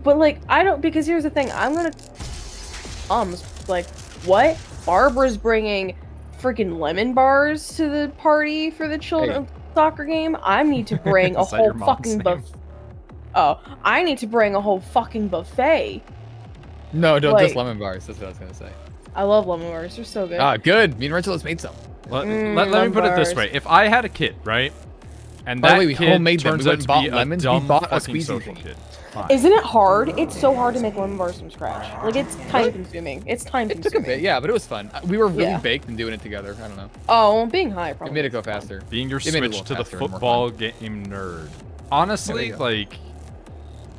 But like, I don't, because here's the thing, I'm gonna, like, what? Barbara's bringing freaking lemon bars to the party for the children soccer game. I need to bring a whole fucking buffet. Oh, I need to bring a whole fucking buffet. No, don't just lemon bars. That's what I was gonna say. I love lemon bars. They're so good. Ah, good. Me and Rachel has made some. Let me put it this way: if I had a kid, right, and that kid homemade turns out to be a dumb fucking social kid. Isn't it hard? It's so hard to make lemon bars from scratch. Like, it's time consuming. It's time consuming. It took a bit, yeah, but it was fun. We were really baked and doing it together. I don't know. Oh, being high probably. It made it go faster. Being your switch to the football game nerd. Honestly, like,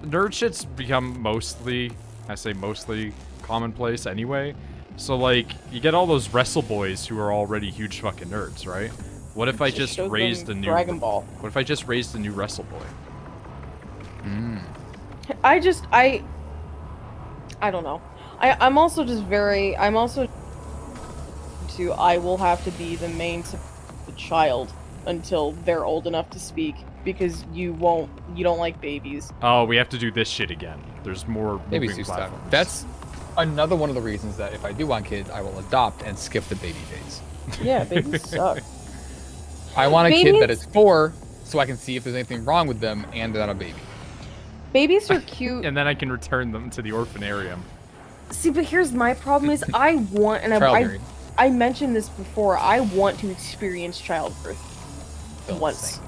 nerd shit's become mostly, I say mostly, commonplace anyway. So, like, you get all those wrestle boys who are already huge fucking nerds, right? What if I just raised a new Dragon Ball? What if I just raised a new wrestle boy? I don't know. I'm also I will have to be the main the child until they're old enough to speak, because you don't like babies. Oh, we have to do this shit again. There's more moving platforms. That's another one of the reasons that if I do want kids, I will adopt and skip the baby phase. Yeah, babies suck. I want a kid that is 4, so I can see if there's anything wrong with them and they're not a baby. Babies are cute. And then I can return them to the orphanarium. See, but here's my problem is I want, and I mentioned this before, I want to experience childbirth once.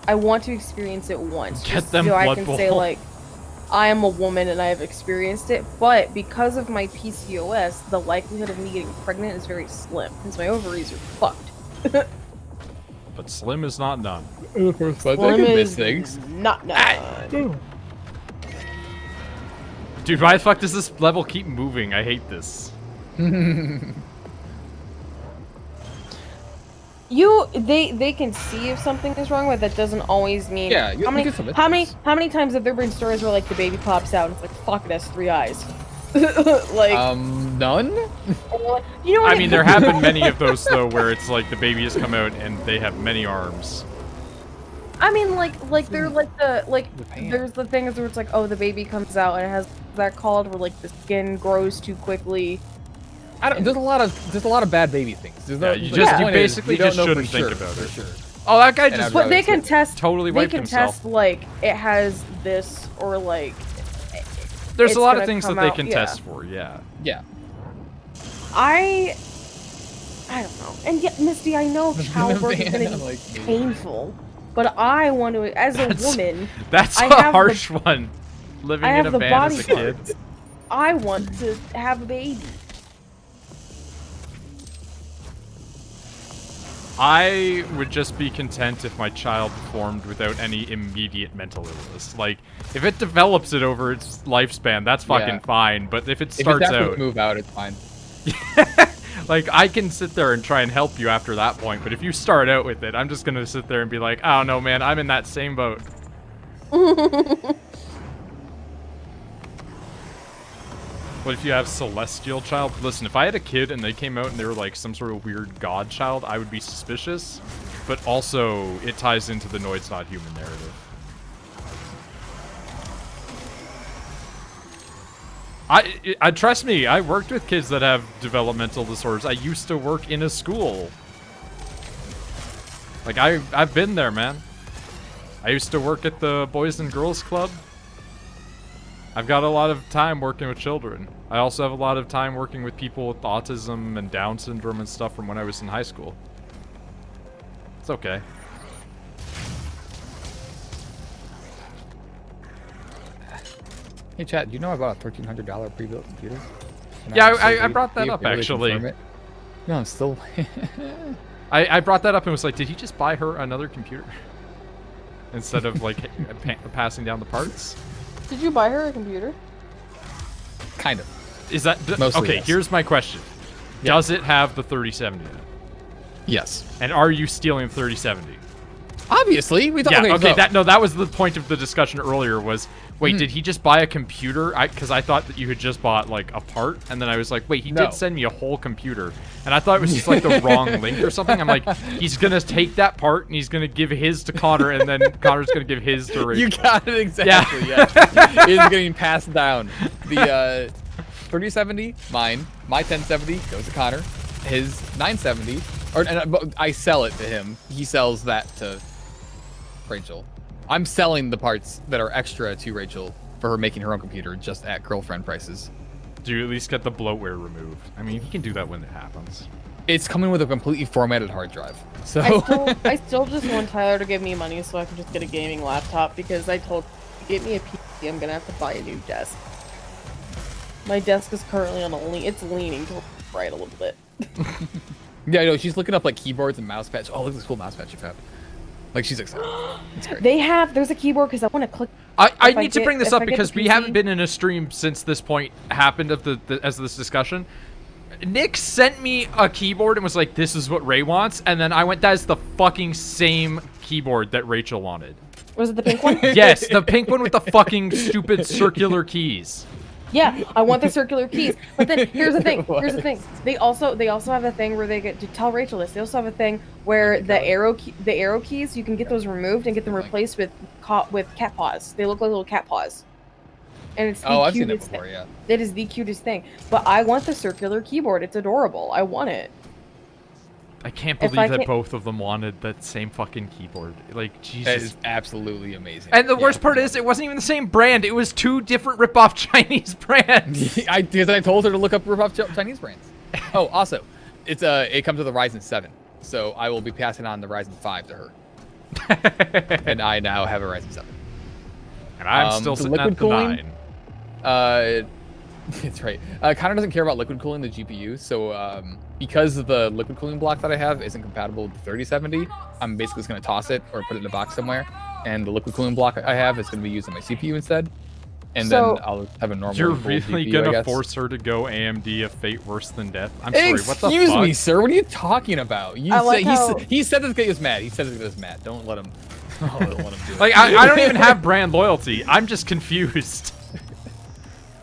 I want to experience it once. Get them so I can say, like, I am a woman and I have experienced it, but because of my PCOS, the likelihood of me getting pregnant is very slim, because my ovaries are fucked. But slim is not none. Slim is not none. Dude, why the fuck does this level keep moving? I hate this. They can see if something is wrong, but that doesn't always mean. Yeah. How many times have there been stories where like the baby pops out and it's like, fuck, it has 3 eyes? Like none. You know what I mean, there have been many of those though, where it's like the baby has come out and they have many arms. I mean, like they're like there's the things where it's like, oh, the baby comes out and it has that called where like the skin grows too quickly. There's a lot of bad baby things. You basically just shouldn't think about it. Sure. Oh, that guy just. But they can test. Totally wiped himself. They can test like it has this or like. There's a lot of things that they can test for. Yeah. Yeah. I don't know. And yet, Misty, I know childbirth is gonna be painful, but I want to, as a woman. That's a harsh one. Living in a van as a kid. I want to have a baby. I would just be content if my child formed without any immediate mental illness. Like, if it develops it over its lifespan, that's fucking fine. But if it starts out, move out, it's fine. Like, I can sit there and try and help you after that point. But if you start out with it, I'm just gonna sit there and be like, oh no, man, I'm in that same boat. What if you have celestial child? Listen, if I had a kid and they came out and they were like some sort of weird god child, I would be suspicious. But also, it ties into the Noid's not human narrative. I trust me, I worked with kids that have developmental disorders. I used to work in a school. Like, I've been there, man. I used to work at the Boys and Girls Club. I've got a lot of time working with children. I also have a lot of time working with people with autism and Down syndrome and stuff from when I was in high school. It's okay. Hey, chat, do you know I bought a $1,300 pre-built computer? Yeah, I brought that up, actually. No, I'm still... I brought that up and was like, did he just buy her another computer? Instead of, like, passing down the parts? Did you buy her a computer? Kind of. Is that... Mostly, okay, yes. Here's my question. Yeah. Does it have the 3070 in it? Yes. And are you stealing 3070? Obviously. We thought, yeah, okay, that was the point of the discussion earlier, was Wait, did he just buy a computer? Because I thought that you had just bought like a part, and then I was like, wait, he did send me a whole computer, and I thought it was just like the wrong link or something. I'm like, he's gonna take that part and he's gonna give his to Connor, and then Connor's gonna give his to Rachel. You got it exactly. Yeah. It's getting passed down. The 3070, mine. My 1070 goes to Connor. His 970, and I sell it to him. He sells that to Rachel. I'm selling the parts that are extra to Rachel for her making her own computer just at girlfriend prices. Do you at least get the bloatware removed? I mean, he can do that when it happens. It's coming with a completely formatted hard drive. So I still just want Tyler to give me money so I can just get a gaming laptop because I told him, get me a PC, I'm gonna have to buy a new desk. My desk is currently on it's leaning to the right a little bit. Yeah, I know, she's looking up like keyboards and mouse pads. Oh, look at this cool mouse pad you found. Like, she's excited. It's great. There's a keyboard because I want to click. I need to bring this up because we haven't been in a stream since this point happened of as this discussion. Nick sent me a keyboard and was like, this is what Ray wants. And then I went, that is the fucking same keyboard that Rachel wanted. Was it the pink one? Yes, the pink one with the fucking stupid circular keys. Yeah, I want the circular keys. But then here's the thing. Here's the thing. They also have a thing where they get to tell Rachel this. They also have a thing where the arrow keys, you can get those removed and get them replaced with cat paws. They look like little cat paws. And it's the I've cutest seen that before, thing. yeah. It is the cutest thing. But I want the circular keyboard. It's adorable. I want it. I can't believe that both of them wanted that same fucking keyboard. Like, Jesus. That is absolutely amazing. And the worst part is, it wasn't even the same brand. It was two different rip-off Chinese brands. Because I told her to look up rip-off Chinese brands. Oh, also, it comes with a Ryzen 7. So I will be passing on the Ryzen 5 to her. And I now have a Ryzen 7. And I'm still sitting at the 9. That's right. Connor doesn't care about liquid cooling the GPU, so because the liquid cooling block that I have isn't compatible with the 3070, I'm basically just going to toss it or put it in a box somewhere, and the liquid cooling block I have is going to be used on my CPU instead, and then I'll have a normal You're really GPU, gonna force her to go AMD a fate worse than death? I'm sorry, what the fuck? Excuse me, sir, what are you talking about? He said this guy was mad. He said this guy was mad. Don't let him. Oh, don't let him do it. Like, I don't even have brand loyalty. I'm just confused.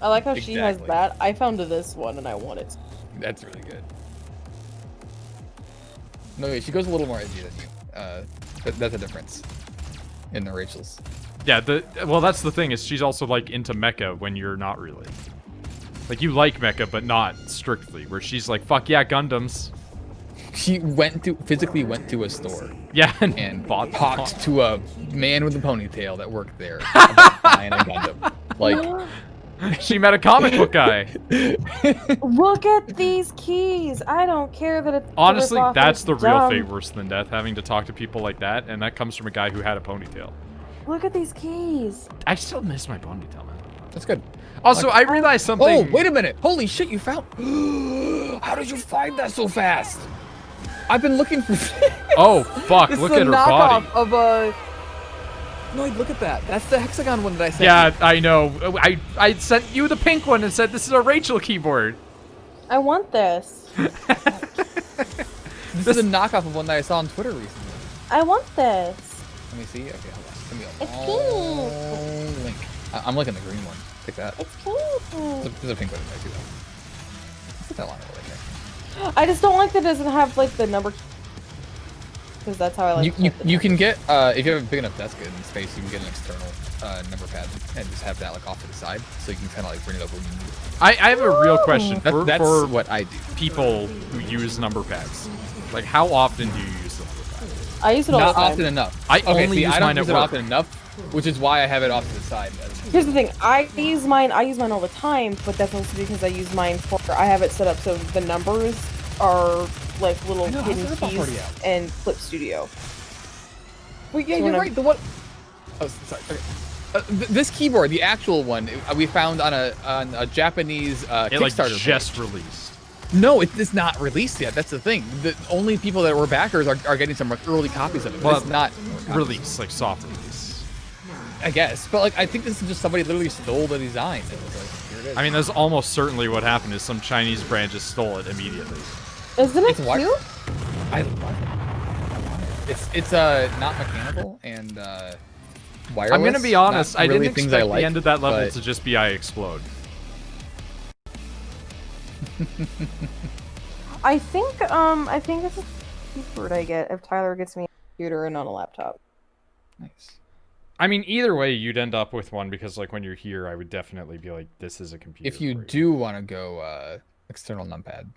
I like how she has that. I found this one and I want it. That's really good. No, wait, she goes a little more edgy than you. That's a difference in the Rachel's. Yeah, well, that's the thing, is she's also, like, into mecha when you're not really. Like, you like mecha, but not strictly, where she's like, fuck yeah, Gundams. She physically went to a store. Yeah, and talked to a man with a ponytail that worked there about buying a Gundam. Like, she met a comic book guy. Look at these keys. I don't care that it's honestly, that's the real fate worse than death, having to talk to people like that, and that comes from a guy who had a ponytail. Look at these keys. I still miss my ponytail, man. That's good. Also, I realized something. Oh, wait a minute. Holy shit, you found... How did you find that so fast? I've been looking for... Oh, fuck. Look at her body. Of a... No, look at that. That's the hexagon one that I sent Yeah, you. I know. I sent you the pink one and said this is a Rachel keyboard. I want this. This is a knockoff of one that I saw on Twitter recently. I want this. Let me see. Okay, hold on. Give me It's a link. I'm looking at the green one. Take that. It's pink. There's a pink one in there too, though. Put that line right there. I just don't like that it doesn't have like the number. Because that's how I like. You can get if you have a big enough desk in space, you can get an external number pad and just have that like off to the side, so you can kind of like bring it up when you need it. I have a real question that's for what I do. People who use number pads. Like, how often do you use the number pad? I use it all the time. Not often enough. I only use I mine don't use at it work. often enough, which is why I have it off to the side. Here's the thing. I use mine all the time, but that's also because I use mine for. I have it set up so the numbers are like little hidden keys and Clip Studio. Well, yeah, you're right. The one. Oh, sorry. Okay. This keyboard, the actual one, we found on a Japanese Kickstarter. It just released. No, it's not released yet. That's the thing. The only people that were backers are getting some like, early copies of it. Well, it's not release, like soft release. I guess, but like I think this is just somebody literally stole the design. And was like, here it is. I mean, that's almost certainly what happened. Is some Chinese brand just stole it immediately. Isn't it cute? I love it. It's not mechanical, and wireless. I'm gonna be honest. I really didn't expect the end of that level to just be I explode. I think it's a keyboard I get if Tyler gets me a computer and on a laptop. Nice. I mean, either way, you'd end up with one because, like, when you're here, I would definitely be like, "This is a computer." If you do want to go external numpad,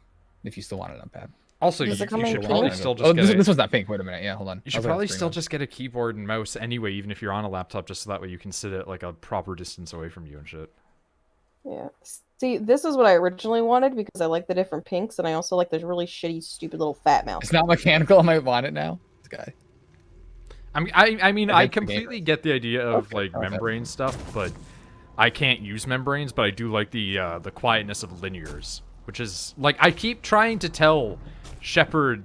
if you still want a numpad. Also, you should probably still just get this one's not pink. Wait a minute. Yeah, hold on. You should probably still just get a keyboard and mouse anyway, even if you're on a laptop, just so that way you can sit at like a proper distance away from you and shit. Yeah. See, this is what I originally wanted because I like the different pinks, and I also like the really shitty, stupid little fat mouse. It's not mechanical. I might want it now. This guy. I mean, I completely get the idea of like membrane stuff, but I can't use membranes. But I do like the quietness of linears, which is like I keep trying to tell Shepard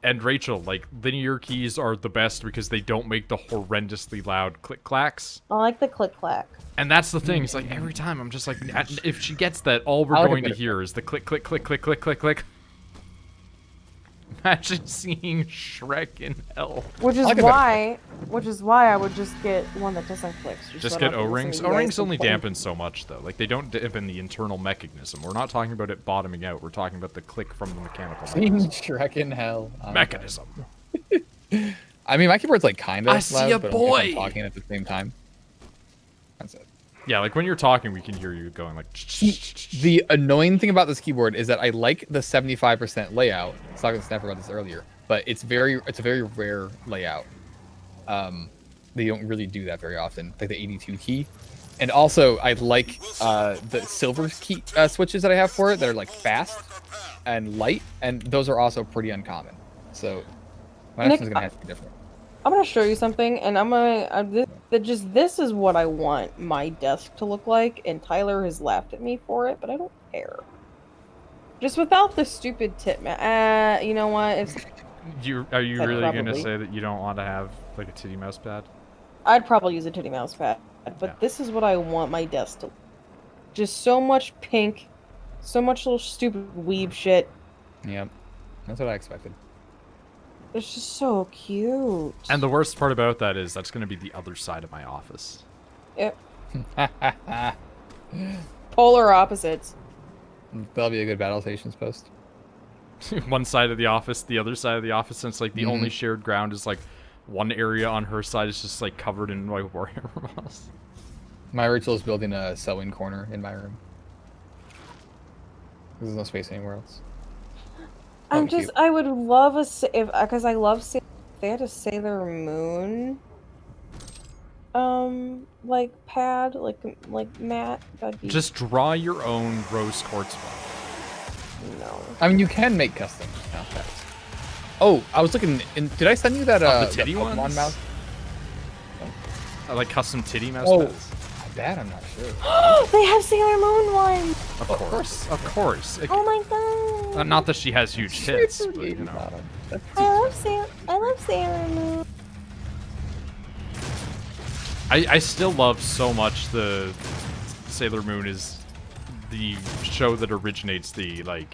and Rachel, like, linear keys are the best because they don't make the horrendously loud click-clacks. I like the click-clack. And that's the thing. It's like, every time I'm just like, if she gets that, all we're going to hear is the click, click, click, click, click, click, click. Imagine seeing Shrek in hell. Which is why I would just get one that doesn't click. Just get O-rings. O-rings only dampen so much, though. Like, they don't dampen the internal mechanism. We're not talking about it bottoming out. We're talking about the click from the mechanical mechanism. Shrek in hell. Mechanism. I mean, my keyboard's like kind of loud, see a but boy. I'm talking at the same time. That's it. Yeah, like when you're talking, we can hear you going like. The annoying thing about this keyboard is that I like the 75% layout. I was talking to Snapper about this earlier, but it's a very rare layout. They don't really do that very often, like the 82 key. And also, I like the silver key switches that I have for it that are like fast and light, and those are also pretty uncommon. So my next one's gonna have to be different. I'm gonna show you something, and this is what I want my desk to look like, and Tyler has laughed at me for it, but I don't care. Just without the stupid tip, you know what? Are you really gonna say that you don't want to have like a titty mouse pad? I'd probably use a titty mouse pad, but This is what I want my desk to look. Just so much pink, so much little stupid weeb shit. Yep, that's what I expected. It's just so cute. And the worst part about that is that's going to be the other side of my office. Yep. Polar opposites. That'll be a good Battle Stations post. One side of the office, the other side of the office, since like the only shared ground is like one area on her side is just like covered in like Warhammer models. My Rachel is building a sewing corner in my room. There's no space anywhere else. I would love because I love if they had a Sailor Moon, like pad, like mat. That'd be... Just draw your own rose quartz one. No. I mean, you can make custom pads. Oh, I was looking. Did I send you that? The titty Pokemon ones? mouse? Like custom titty mouse pads. That I'm not sure. They have Sailor Moon ones. Of course. Oh my god. Not that she has huge tits, but you know. I love Sailor Moon. I still love so much the Sailor Moon is the show that originates the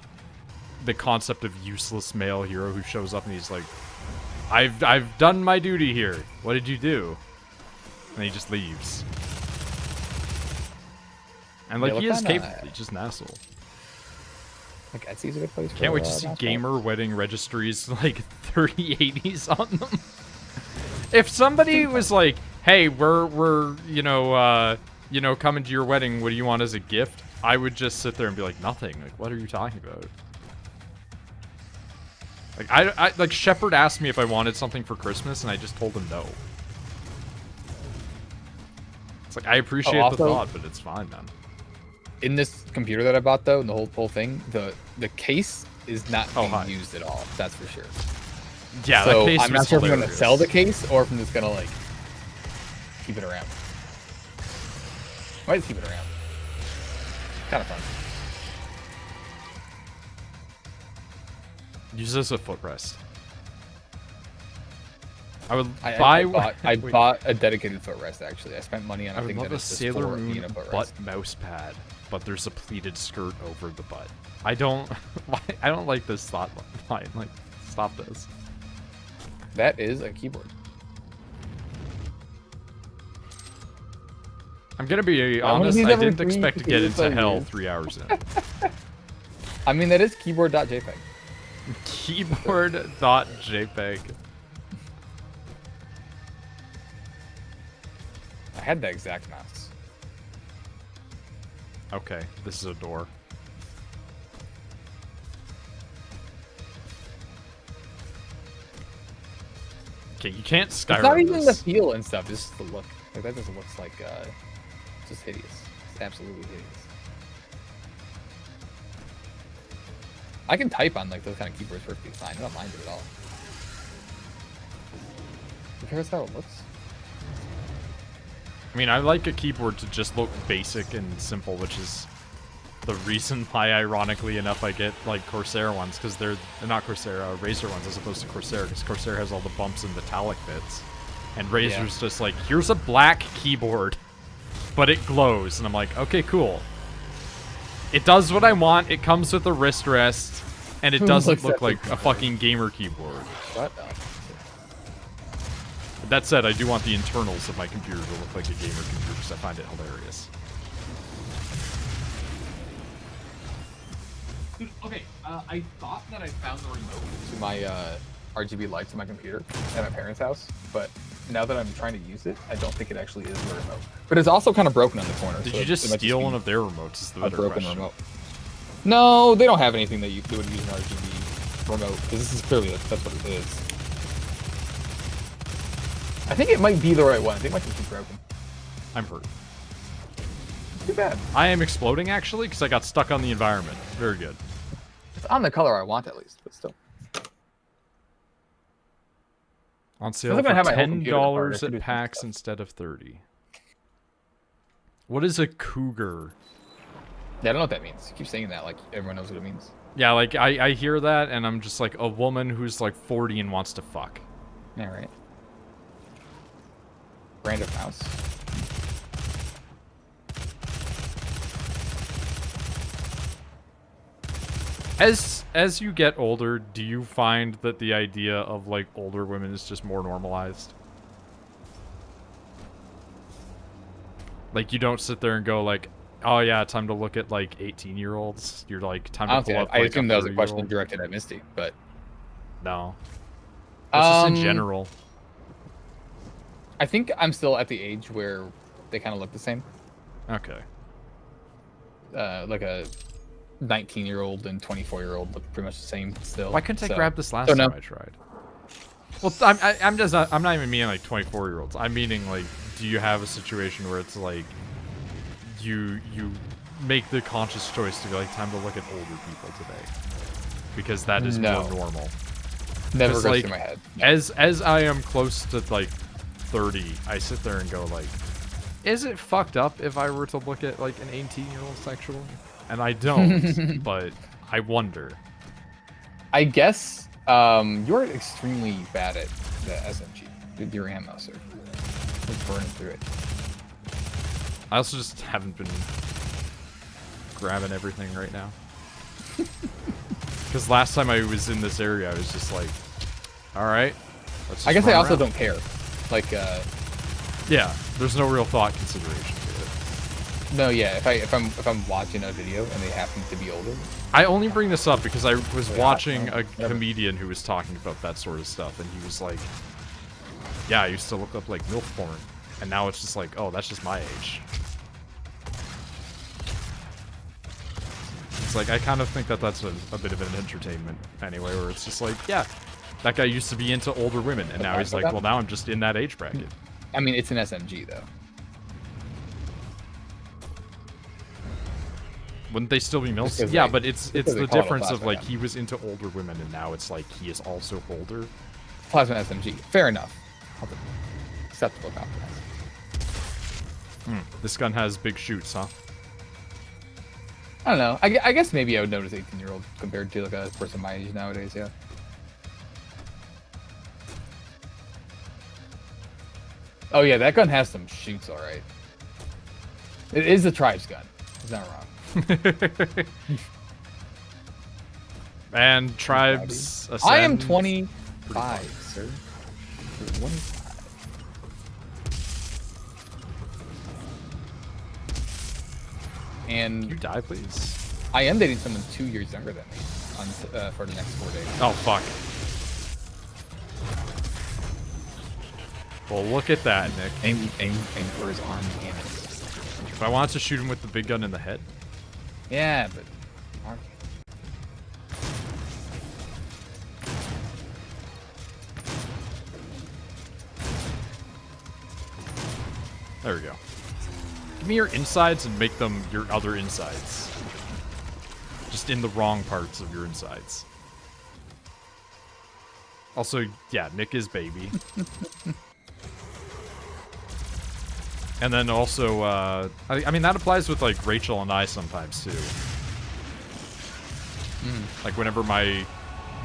concept of useless male hero who shows up and he's like, I've done my duty here. What did you do? And he just leaves. And like he is capable, he's just an asshole. Like Etsy's a good place. Can't wait to see gamer wedding registries like 3080s on them. If somebody was like, "Hey, we're coming to your wedding. What do you want as a gift?" I would just sit there and be like, "Nothing. Like, what are you talking about?" Like I like Shepard asked me if I wanted something for Christmas, and I just told him no. It's like I appreciate the thought, but it's fine, man. In this computer that I bought, though, and the whole thing, the case is not being used at all. That's for sure. Yeah, so that case I'm not sure if I'm gonna sell the case or if I'm just gonna like keep it around. I might just keep it around. Kind of fun. Use this as a footrest. I bought a dedicated footrest. Actually, I spent money on. I would love a Sailor Moon butt mouse pad, but there's a pleated skirt over the butt. I don't like this thought line. Like, stop this. That is a keyboard. I'm gonna be honest, I didn't expect to get into hell 3 hours in. I mean, that is keyboard.jpg. Keyboard.jpg. I had that exact mouse. Okay, this is a door. Okay, you can't Skyrim It's not even this. the feel and stuff, it's just the look. Like, that just looks like, just hideous. It's absolutely hideous. I can type on, like, those kind of keyboards perfectly fine. I don't mind it at all. You care how it looks? I mean, I like a keyboard to just look basic and simple, which is the reason why, ironically enough, I get, like, Corsair ones, because they're not Corsair, Razer ones, as opposed to Corsair, because Corsair has all the bumps and metallic bits. And Razer's just like, here's a black keyboard, but it glows. And I'm like, okay, cool. It does what I want. It comes with a wrist rest, and it doesn't look like a fucking gamer keyboard. Shut up. But that said, I do want the internals of my computer to look like a gamer computer, because I find it hilarious. Dude, okay, I thought that I found the remote to my RGB lights in my computer at my parents' house, but now that I'm trying to use it, I don't think it actually is the remote. But it's also kind of broken on the corner. Did you just steal one of their remotes? Is the better broken question. remote. No, they don't have anything that they would use an RGB remote, because this is clearly that's what it is. I think it might be the right one. I think it might just be broken. I'm hurt. Too bad. I am exploding, actually, because I got stuck on the environment. Very good. It's on the color I want, at least, but still. On sale for $10 at PAX instead of $30. What is a cougar? Yeah, I don't know what that means. You keep saying that like everyone knows what it means. Yeah, like, I hear that, and I'm just like, a woman who's like 40 and wants to fuck. Yeah, right. Random mouse. As you get older, do you find that the idea of, like, older women is just more normalized? Like, you don't sit there and go, like, oh yeah, time to look at, like, 18-year-olds. You're like, time to pull up, I like, assume that was a question directed at Misty, but... No. It's just in general. I think I'm still at the age where they kind of look the same. Okay. Like a 19-year-old and 24-year-old look pretty much the same still. Why couldn't I grab this last time I tried? Well, I'm not even meaning like 24-year-olds. I'm meaning like, do you have a situation where it's like you make the conscious choice to be like, time to look at older people today, because that is more normal. Never goes like, through my head. No. As I am close to like 30, I sit there and go like, is it fucked up if I were to look at like an 18-year-old sexually? And I don't, but I wonder. I guess you're extremely bad at the SMG with your ammo, sir. Just burning through it. I also just haven't been grabbing everything right now. Because last time I was in this area, I was just like, all right. I guess I also don't care. Like, yeah, there's no real thought consideration to it. No, yeah. If I'm watching a video and they happen to be older. I only bring this up because I was watching a comedian who was talking about that sort of stuff, and he was like, "Yeah, I used to look up like MILF porn, and now it's just like, oh, that's just my age." It's like I kind of think that that's a bit of an entertainment anyway, where it's just like, yeah, that guy used to be into older women, and now he's like, well, now I'm just in that age bracket. I mean, it's an SMG though. Wouldn't they still be MILFs? Yeah, but it's the difference of like he was into older women and now it's like he is also older. Plasma SMG. Fair enough. Acceptable compromise. This gun has big shoots, huh? I don't know. I guess maybe I would notice 18-year-old compared to like a person my age nowadays, yeah. Oh yeah, that gun has some shoots, alright. It is a Tribe's gun. It's not wrong. And Tribes ascend. I am 25, sir. 25. And Can you die, please? I am dating someone 2 years younger than me for the next 4 days. Oh, fuck. Well, look at that, Nick. Aim for his arm cannon. If I wanted to shoot him with the big gun in the head. Yeah, but arm. There we go. Give me your insides and make them your other insides. Just in the wrong parts of your insides. Also, yeah, Nick is baby. And then also, I mean, that applies with, like, Rachel and I sometimes, too. Like, whenever my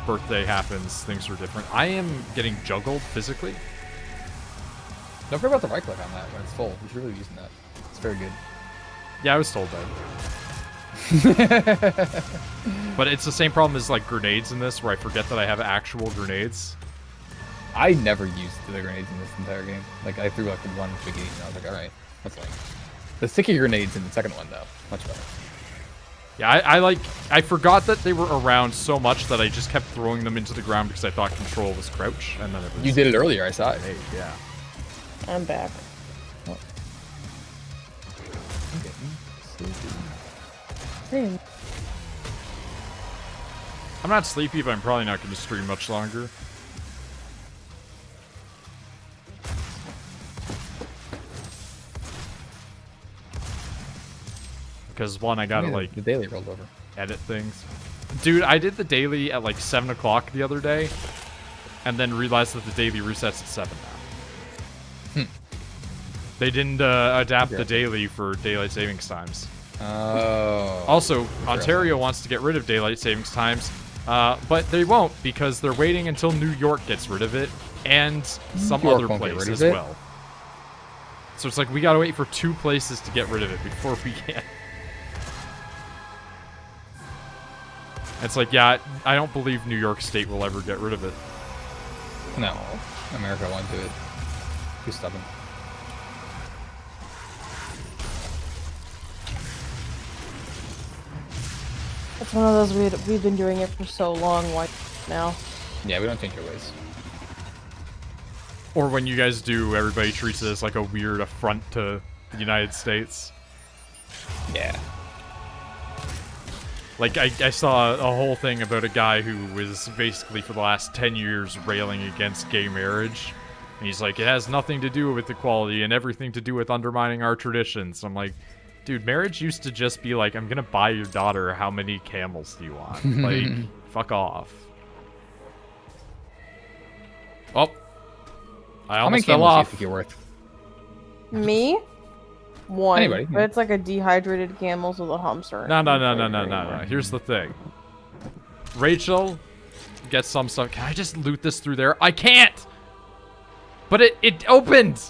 birthday happens, things are different. I am getting juggled physically. Don't forget about the right click on that when it's full. You should really be using that. It's very good. Yeah, I was told that. But it's the same problem as, like, grenades in this, where I forget that I have actual grenades. I never used the grenades in this entire game. Like, I threw, like, one beginning, and I was like, alright, that's fine. The sticky grenades in the second one, though, much better. Yeah, I forgot that they were around so much that I just kept throwing them into the ground because I thought control was crouch, and then it was... You did it earlier, I saw it. Hey, yeah. I'm back. What? Same. I'm not sleepy, but I'm probably not going to stream much longer. Because, one, I gotta, like... The daily rolled over. Edit things. Dude, I did the daily at, like, 7 o'clock the other day, and then realized that the daily resets at 7 now. They didn't adapt the daily for daylight savings times. Oh. Also, Ontario wants to get rid of daylight savings times, but they won't because they're waiting until New York gets rid of it, and some other place as well. So it's like we gotta wait for 2 places to get rid of it before we can. It's like, yeah, I don't believe New York State will ever get rid of it. No. America won't do it. Too stubborn. It's one of those we've been doing it for so long. Why now? Yeah, we don't change our ways. Or when you guys do, everybody treats it as like a weird affront to the United States. Yeah. Like, I saw a whole thing about a guy who was basically for the last 10 years railing against gay marriage. And he's like, it has nothing to do with equality and everything to do with undermining our traditions. I'm like, dude, marriage used to just be like, I'm gonna buy your daughter, how many camels do you want? Like, fuck off. Oh. I almost fell off. How many camels do you think you're worth? Me? One. Anybody, But it's like a dehydrated camels with a hamster. No. Here's the thing. Rachel gets some stuff. Can I just loot this through there? I can't! But it opened!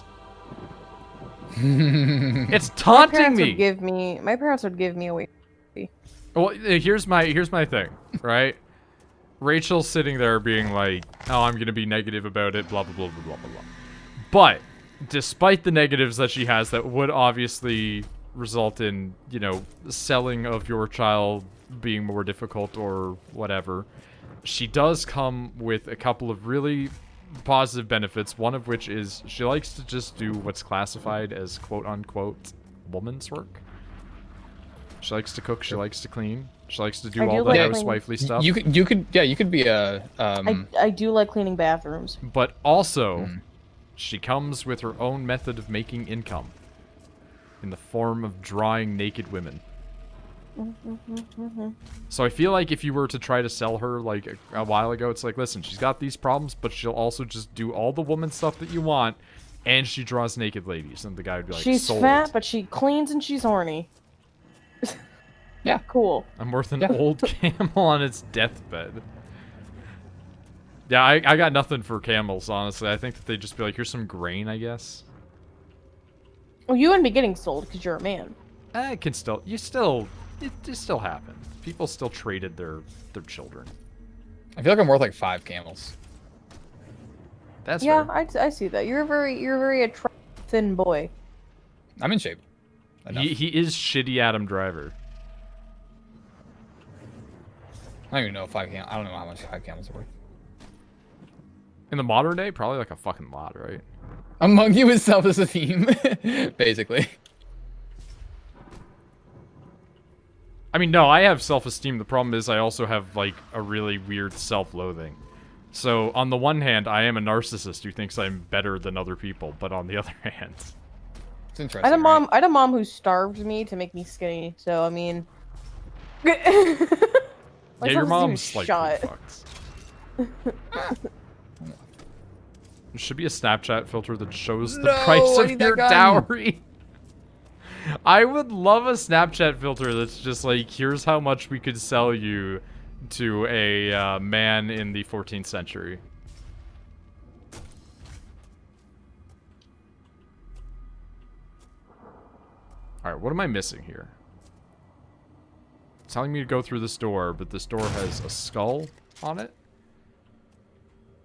It's taunting me! My parents would give me away. Well, here's my thing, right? Rachel's sitting there being like, oh, I'm gonna be negative about it, blah, blah, blah, blah, blah, blah, blah. But, despite the negatives that she has that would obviously result in, you know, selling of your child being more difficult or whatever, she does come with a couple of really positive benefits, one of which is she likes to just do what's classified as quote-unquote woman's work. She likes to cook, she likes to clean, she likes to do all the housewifely stuff. You could be a I do like cleaning bathrooms. But also, she comes with her own method of making income in the form of drawing naked women. So I feel like if you were to try to sell her like a while ago, it's like, listen, she's got these problems, but she'll also just do all the woman stuff that you want, and she draws naked ladies. And the guy would be like, she's sold. fat, but she cleans and she's horny. Yeah. Cool. I'm worth an old camel on its deathbed. Yeah, I got nothing for camels, honestly. I think that they'd just be like, here's some grain, I guess. Well, you wouldn't be getting sold because you're a man. It can still, it still happened. People still traded their children. I feel like I'm worth like 5 camels. That's yeah, fair. I see that. You're a very attractive thin boy. I'm in shape. enough. He is shitty Adam Driver. I don't even know if I don't know how much 5 camels are worth. In the modern day, probably like a fucking lot, right? Among you itself is a theme, basically. I mean, no, I have self-esteem. The problem is I also have, like, a really weird self-loathing. So, on the one hand, I am a narcissist who thinks I'm better than other people, but on the other hand... It's interesting, I had a mom. right? I had a mom who starved me to make me skinny. So I mean, my yeah, your self-esteem mom's is like shot. fucked. There should be a Snapchat filter that shows the price I of need that your gun. dowry. I would love a Snapchat filter that's just like, here's how much we could sell you to a man in the 14th century. Alright, what am I missing here? It's telling me to go through this door, but this door has a skull on it.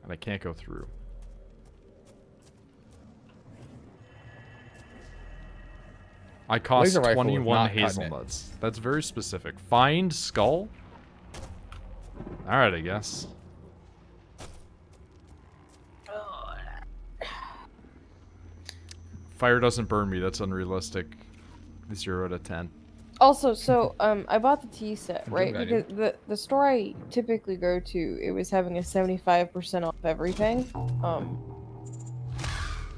And I can't go through. I cost Laser rifle with 21 not cutting it. hazelnuts. That's very specific. Find skull? Alright, I guess. Fire doesn't burn me. That's unrealistic. 0 out of 10. Also, so I bought the tea set, right? Good idea. Because the store I typically go to, it was having a 75% off everything.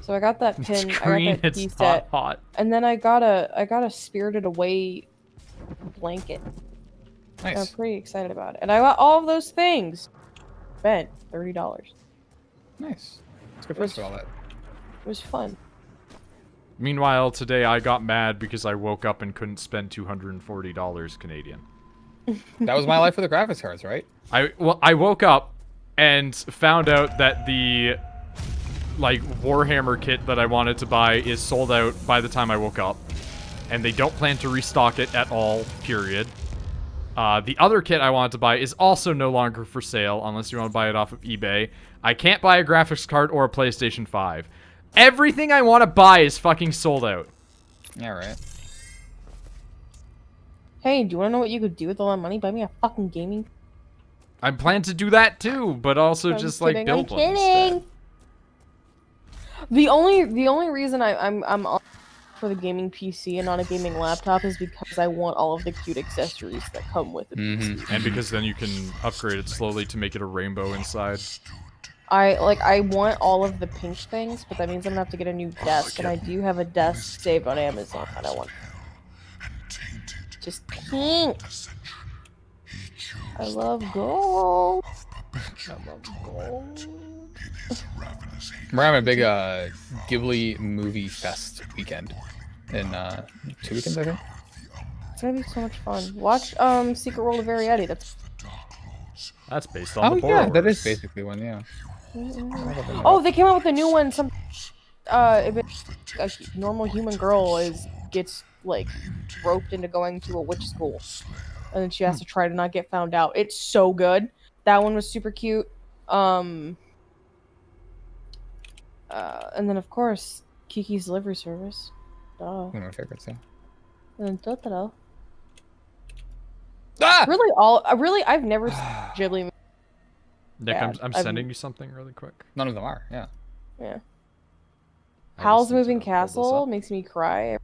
So I got that pin, It's I green, got that tea it's set, hot. and then I got a Spirited Away blanket. I'm Nice. pretty excited about it, and I got all of those things. Spent $30. Nice. It's good price for all that. It was fun. Meanwhile, today I got mad because I woke up and couldn't spend $240 Canadian. That was my life with the graphics cards, right? I woke up and found out that the like Warhammer kit that I wanted to buy is sold out by the time I woke up, and they don't plan to restock it at all. Period. The other kit I wanted to buy is also no longer for sale unless you want to buy it off of eBay. I can't buy a graphics card or a PlayStation 5. Everything I want to buy is fucking sold out. Yeah, right. Hey, do you want to know what you could do with all that money? Buy me a fucking gaming. I plan to do that too, but also I'm just kidding, like build I'm one kidding. instead. The only reason I'm on for the gaming PC and not a gaming laptop is because I want all of the cute accessories that come with it. And because then you can upgrade it slowly to make it a rainbow inside. I want all of the pink things, but that means I'm gonna have to get a new desk, and I do have a desk saved on Amazon that I want. Just pink. I love gold. I love gold. We're having a big Ghibli movie fest weekend in 2 weekends, I think. It's gonna be so much fun. Watch Secret World of Arietti. That's based on the yeah, Borrowers. that is basically one, yeah. Oh, they came out with a new one. Some a normal human girl gets like roped into going to a witch school, and then she has to try to not get found out. It's so good. That one was super cute. And then of course Kiki's Delivery Service. One of my favorites, yeah. And then Totoro. Ah! Really, I've never seen Ghibli movie. Nick, bad. I'm sending you something really quick. None of them are, yeah. Yeah. I Howl's just need to Moving pull this Castle up. makes me cry.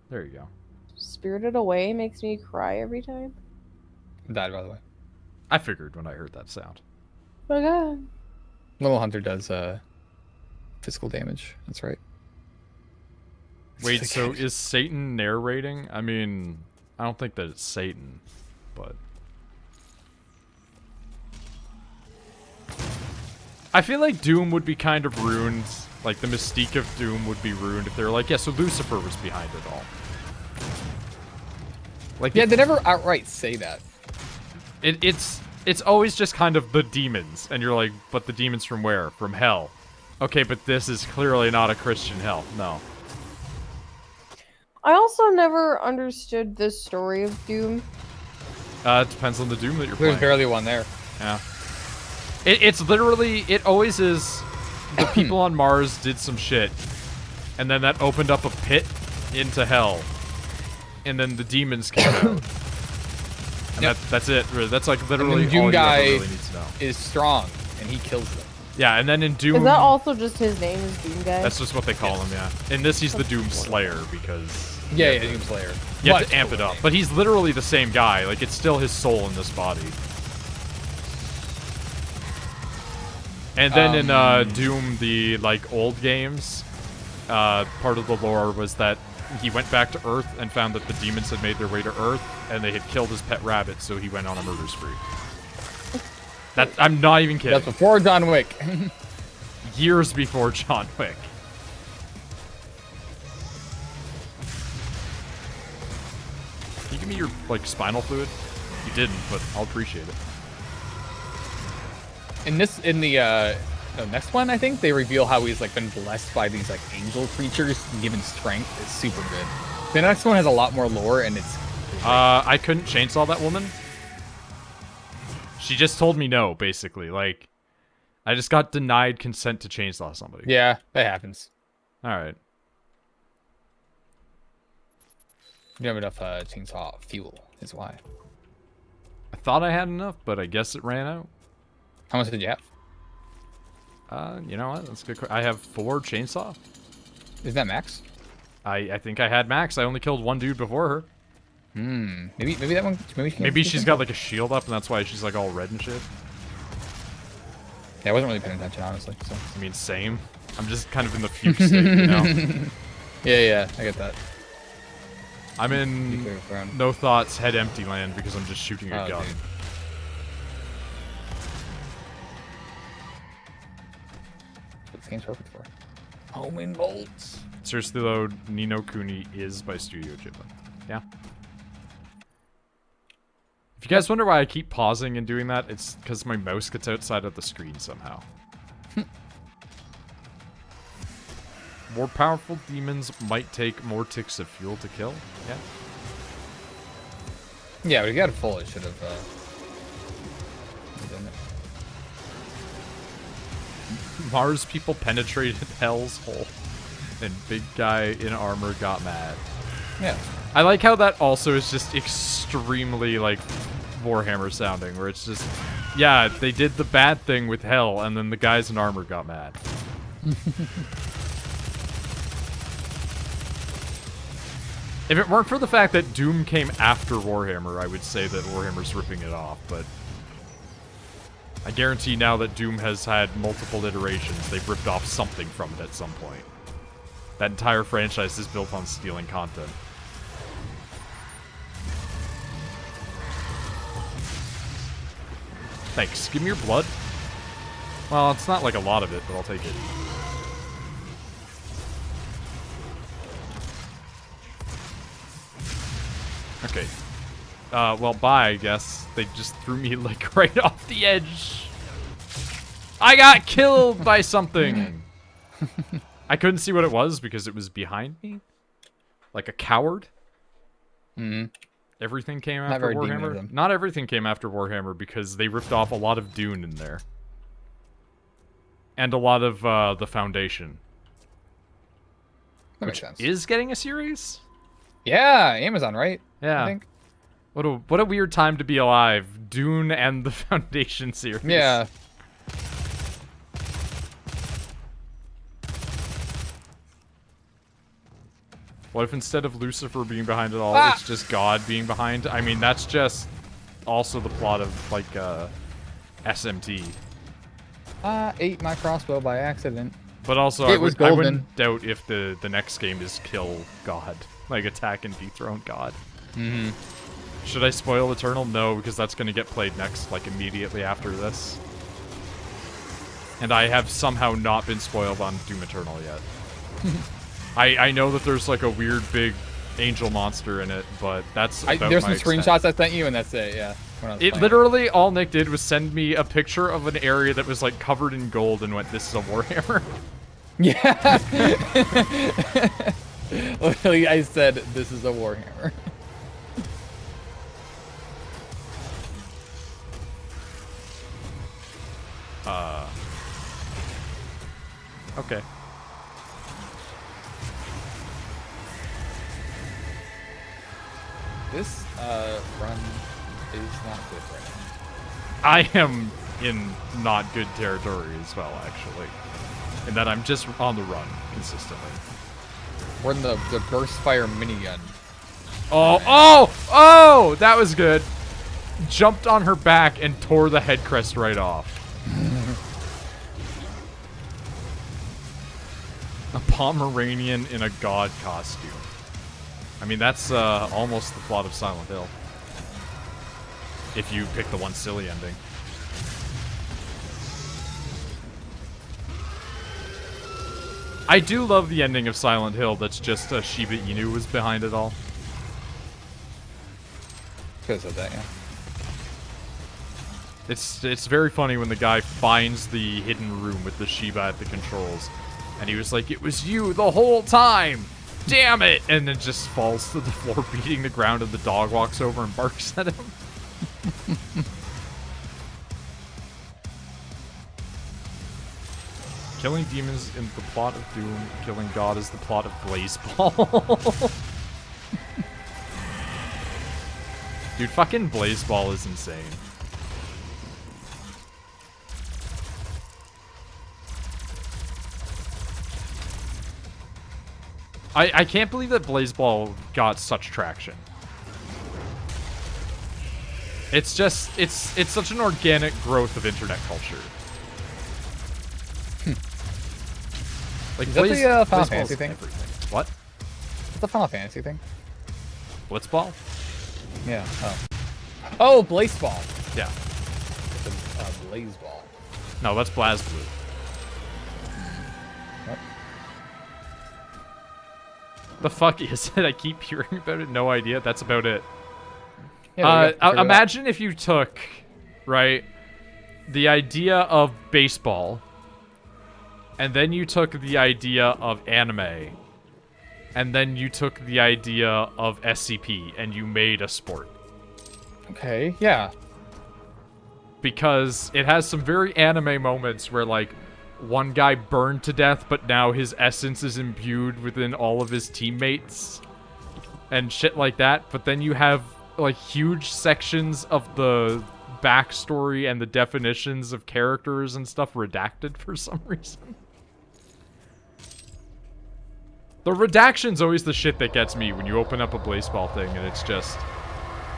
There you go. Spirited Away makes me cry every time. Died, by the way. I figured when I heard that sound. Oh god. Little Hunter does physical damage. That's right. Wait, so is Satan narrating? I mean, I don't think that it's Satan, but... I feel like Doom would be kind of ruined. Like, the mystique of Doom would be ruined if they were like, yeah, so Lucifer was behind it all. Like, Yeah, they never outright say that. It's always just kind of the demons, and you're like, but the demons from where? From hell. Okay, but this is clearly not a Christian hell. No. I also never understood this story of Doom. It depends on the Doom that you're playing. There's barely one there. Yeah. It's literally, it always is, the people on Mars did some shit, and then that opened up a pit into hell, and then the demons came out. And that's it. That's like literally and the Doom all guy you ever really need to know. Is strong, and he kills them. Yeah, and then in Doom... Is that also just his name is Doom Guy? That's just what they call him, yeah. In this, he's the Doom Slayer, because... Yeah, Doom Slayer. You have to amp it up. But he's literally the same guy. Like, it's still his soul in this body. And then in Doom, the, like, old games, part of the lore was that he went back to Earth and found that the demons had made their way to Earth, and they had killed his pet rabbit, so he went on a murder spree. I'm not even kidding. That's before John Wick. Years before John Wick. Can you give me your, like, spinal fluid? You didn't, but I'll appreciate it. In the next one, I think, they reveal how he's, like, been blessed by these, like, angel creatures and given strength. It's super good. The next one has a lot more lore, and it's... I couldn't chainsaw that woman. She just told me no, basically. Like, I just got denied consent to chainsaw somebody. Yeah, that happens. Alright. You don't have enough chainsaw fuel, is why. I thought I had enough, but I guess it ran out. How much did you have? You know what? That's good. I have 4 chainsaw. Is that max? I think I had max. I only killed one dude before her. Maybe that one. Maybe she's got like a shield up, and that's why she's like all red and shit. Yeah, I wasn't really paying attention, honestly. So. I mean, same. I'm just kind of in the fugue state, you know? Yeah, I get that. I'm in no thoughts, head empty land because I'm just shooting a gun. Dude. That's what this game's perfect for. Homing bolts. Seriously though, Ni no Kuni is by Studio Ghibli. Yeah. If you guys wonder why I keep pausing and doing that, it's because my mouse gets outside of the screen somehow. More powerful demons might take more ticks of fuel to kill. Yeah. Yeah, we got it full. It should have. Done it. Mars people penetrated Hell's hole, and big guy in armor got mad. Yeah. I like how that also is just extremely, like, Warhammer sounding, where it's just, yeah, they did the bad thing with Hell, and then the guys in armor got mad. If it weren't for the fact that Doom came after Warhammer, I would say that Warhammer's ripping it off, but I guarantee now that Doom has had multiple iterations, they've ripped off something from it at some point. That entire franchise is built on stealing content. Thanks. Give me your blood. Well, it's not like a lot of it, but I'll take it. Okay. Well, bye, I guess. They just threw me, like, right off the edge. I got killed by something. I couldn't see what it was because it was behind me. Like a coward. Everything came after Warhammer. Not everything came after Warhammer because they ripped off a lot of Dune in there. And a lot of the Foundation. That makes sense. Is getting a series? Yeah, Amazon, right? Yeah. I think. What a weird time to be alive. Dune and the Foundation series. Yeah. What if instead of Lucifer being behind it all, it's just God being behind? I mean, that's just also the plot of, like, SMT. Ate my crossbow by accident. But also, I wouldn't doubt if the next game is kill God. Like, attack and dethrone God. Should I spoil Eternal? No, because that's going to get played next, like, immediately after this. And I have somehow not been spoiled on Doom Eternal yet. I know that there's, like, a weird big angel monster in it, but that's about there's my some screenshots I sent you, and that's it, yeah. It literally, all Nick did was send me a picture of an area that was, like, covered in gold and went, this is a Warhammer. Yeah. Literally, I said, this is a Warhammer. Okay. This run is not good right now. I am in not good territory as well, actually. In that I'm just on the run consistently. We're in the burst fire minigun. Oh! That was good. Jumped on her back and tore the head crest right off. A Pomeranian in a god costume. I mean, that's almost the plot of Silent Hill. If you pick the one silly ending. I do love the ending of Silent Hill that's just Shiba Inu was behind it all. Because of that, yeah. It's very funny when the guy finds the hidden room with the Shiba at the controls. And he was like, it was you the whole time! Damn it! And then just falls to the floor beating the ground and the dog walks over and barks at him. Killing demons in the plot of Doom, killing God is the plot of Blazeball. Dude, fucking Blazeball is insane. I can't believe that Blazeball got such traction. It's just, it's such an organic growth of internet culture. Like, is that the Final Fantasy thing? Everything. What? It's the Final Fantasy thing? Blitzball? Yeah. Oh, Blazeball. Yeah. It's a Blazeball. No, that's BlazBlue. What? The fuck is it? I keep hearing about it. No idea. That's about it. Yeah, imagine if you took, right, the idea of baseball, and then you took the idea of anime, and then you took the idea of SCP, and you made a sport. Okay, yeah. Because it has some very anime moments where, like, one guy burned to death, but now his essence is imbued within all of his teammates, and shit like that. But then you have, like, huge sections of the backstory and the definitions of characters and stuff redacted for some reason. The redaction's always the shit that gets me when you open up a Blazeball thing and it's just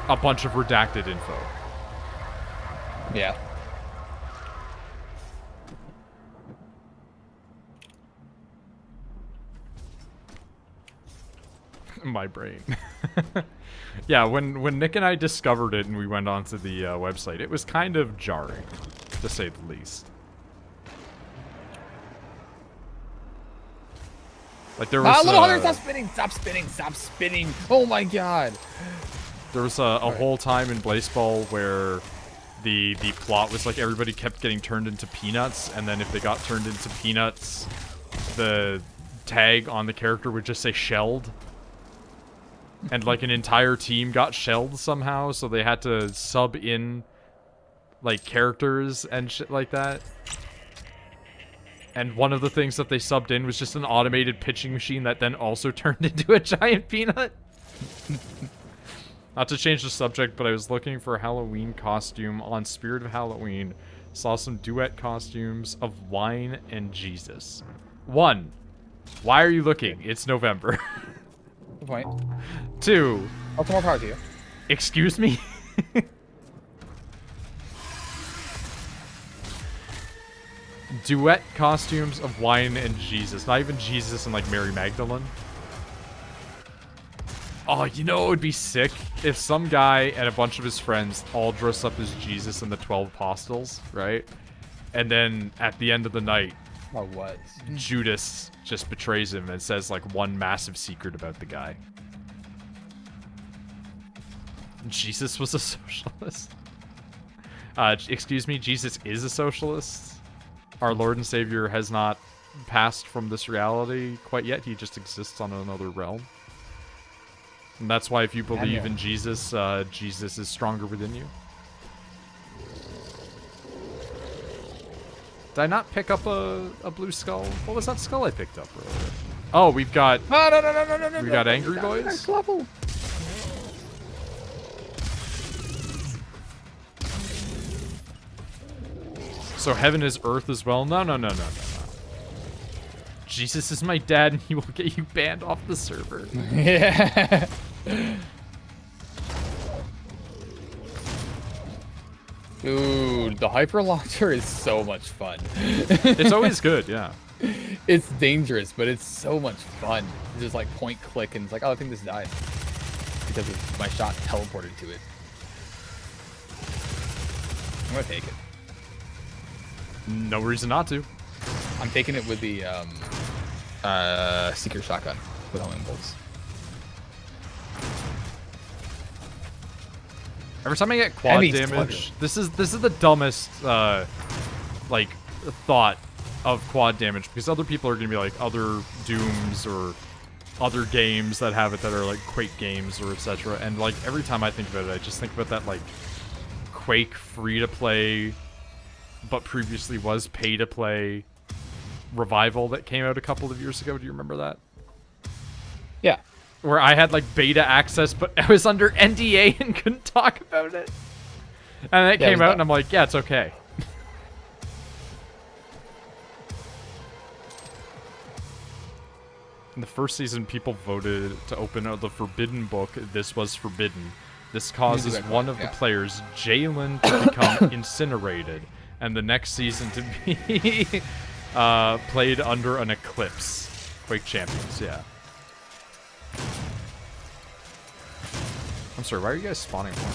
a bunch of redacted info. Yeah. My brain. Yeah, when Nick and I discovered it and we went onto the website, it was kind of jarring, to say the least. Like there was Little Hunter, stop spinning! Stop spinning! Stop spinning! Oh my god! There was a whole time in Blazeball where the plot was like everybody kept getting turned into peanuts, and then if they got turned into peanuts, the tag on the character would just say shelled. And like an entire team got shelled somehow, so they had to sub in like characters and shit like that. And one of the things that they subbed in was just an automated pitching machine that then also turned into a giant peanut. Not to change the subject, but I was looking for a Halloween costume on Spirit of Halloween. Saw some duet costumes of Wine and Jesus. 1. Why are you looking? It's November. Good point. 2. I'll come more power to you. Excuse me? Duet costumes of Wine and Jesus. Not even Jesus and like Mary Magdalene. Oh, you know it would be sick? If some guy and a bunch of his friends all dress up as Jesus and the 12 apostles, right? And then at the end of the night, Oh, what? Judas just betrays him and says like one massive secret about the guy. Jesus was a socialist. Excuse me, Jesus is a socialist. Our Lord and Savior has not passed from this reality quite yet. He just exists on another realm. And that's why if you believe in Jesus, Jesus is stronger within you. Did I not pick up a blue skull? What was that skull I picked up earlier? Oh, we've got... Oh, no. We got Angry Boys? So heaven is earth as well? No, no, no, no, no, no. Jesus is my dad and he will get you banned off the server. Yeah. Dude, the hyper launcher is so much fun. It's always good, yeah. It's dangerous, but it's so much fun. You just like point click and it's like, oh, I think this died. Because my shot teleported to it. I'm gonna take it. No reason not to. I'm taking it with the Seeker shotgun with homing bolts. Every time I get quad damage, this is the dumbest like thought of quad damage, because other people are gonna be like other Dooms or other games that have it that are like Quake games or etc. And like every time I think about it, I just think about that like Quake free to play, but previously was pay to play revival that came out a couple of years ago. Do you remember that? Yeah. Where I had like beta access, but I was under NDA and couldn't talk about it. And then it came out and I'm like, yeah, it's okay. In the first season, people voted to open the Forbidden Book. This was forbidden. This causes one of the players, Jalen, to become incinerated, and the next season to be played under an eclipse. Quake Champions, yeah. I'm sorry, why are you guys spawning more?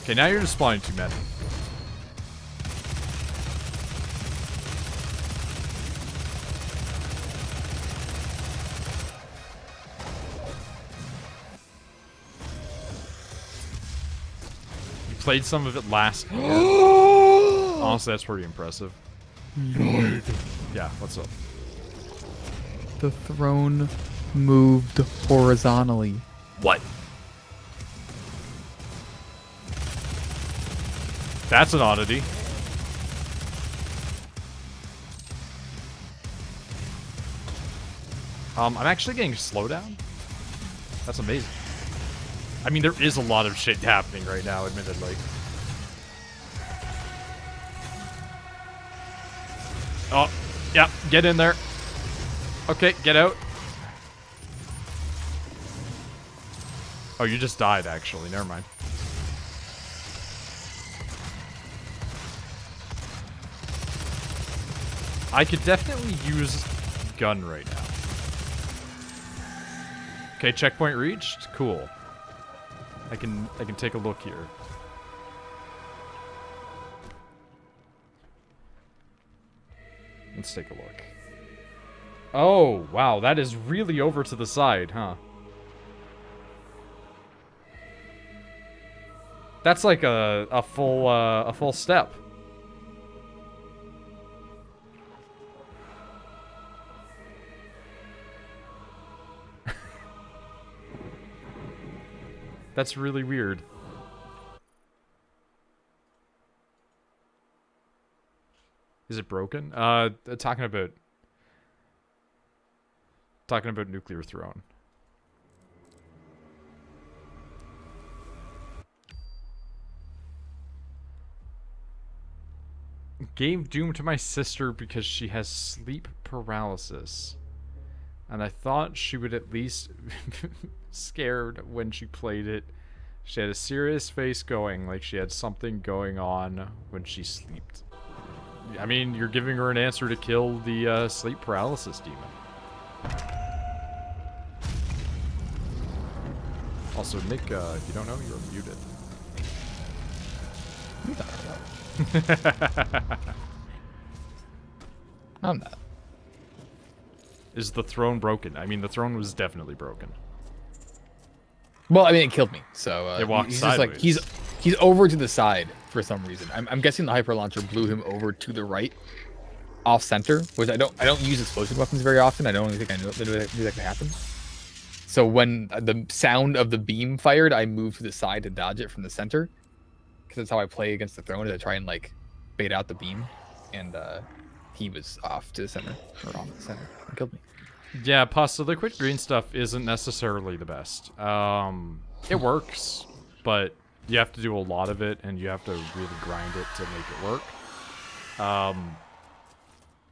Okay, now you're just spawning too many. Played some of it last year. Honestly, that's pretty impressive. Noid. Yeah, what's up? The throne moved horizontally. What? That's an oddity. I'm actually getting slowdown. That's amazing. I mean, there is a lot of shit happening right now, admittedly. Oh, yeah, get in there. Okay, get out. Oh, you just died, actually. Never mind. I could definitely use gun right now. Okay, checkpoint reached. Cool. I can take a look here. Let's take a look. Oh, wow, that is really over to the side, huh? That's like a full step. That's really weird. Is it broken? Talking about Nuclear Throne. Gave Doom to my sister because she has sleep paralysis. And I thought she would at least scared when she played it. She had a serious face going, like she had something going on when she slept. I mean, you're giving her an answer to kill the sleep paralysis demon. Also, Nick, if you don't know, you're muted. I'm not. Is the throne broken? I mean, the throne was definitely broken. Well, I mean, it killed me. So it walked he's sideways. just like he's over to the side for some reason. I'm guessing the hyper launcher blew him over to the right, off center. Which I don't use explosion weapons very often. I don't really think I knew that could happen. So when the sound of the beam fired, I moved to the side to dodge it from the center, because that's how I play against the throne. Is I try and like bait out the beam, and he was off to the center or off the center and killed me. Yeah, Pasta, the quick green stuff isn't necessarily the best. It works, but You have to do a lot of it, and you have to really grind it to make it work.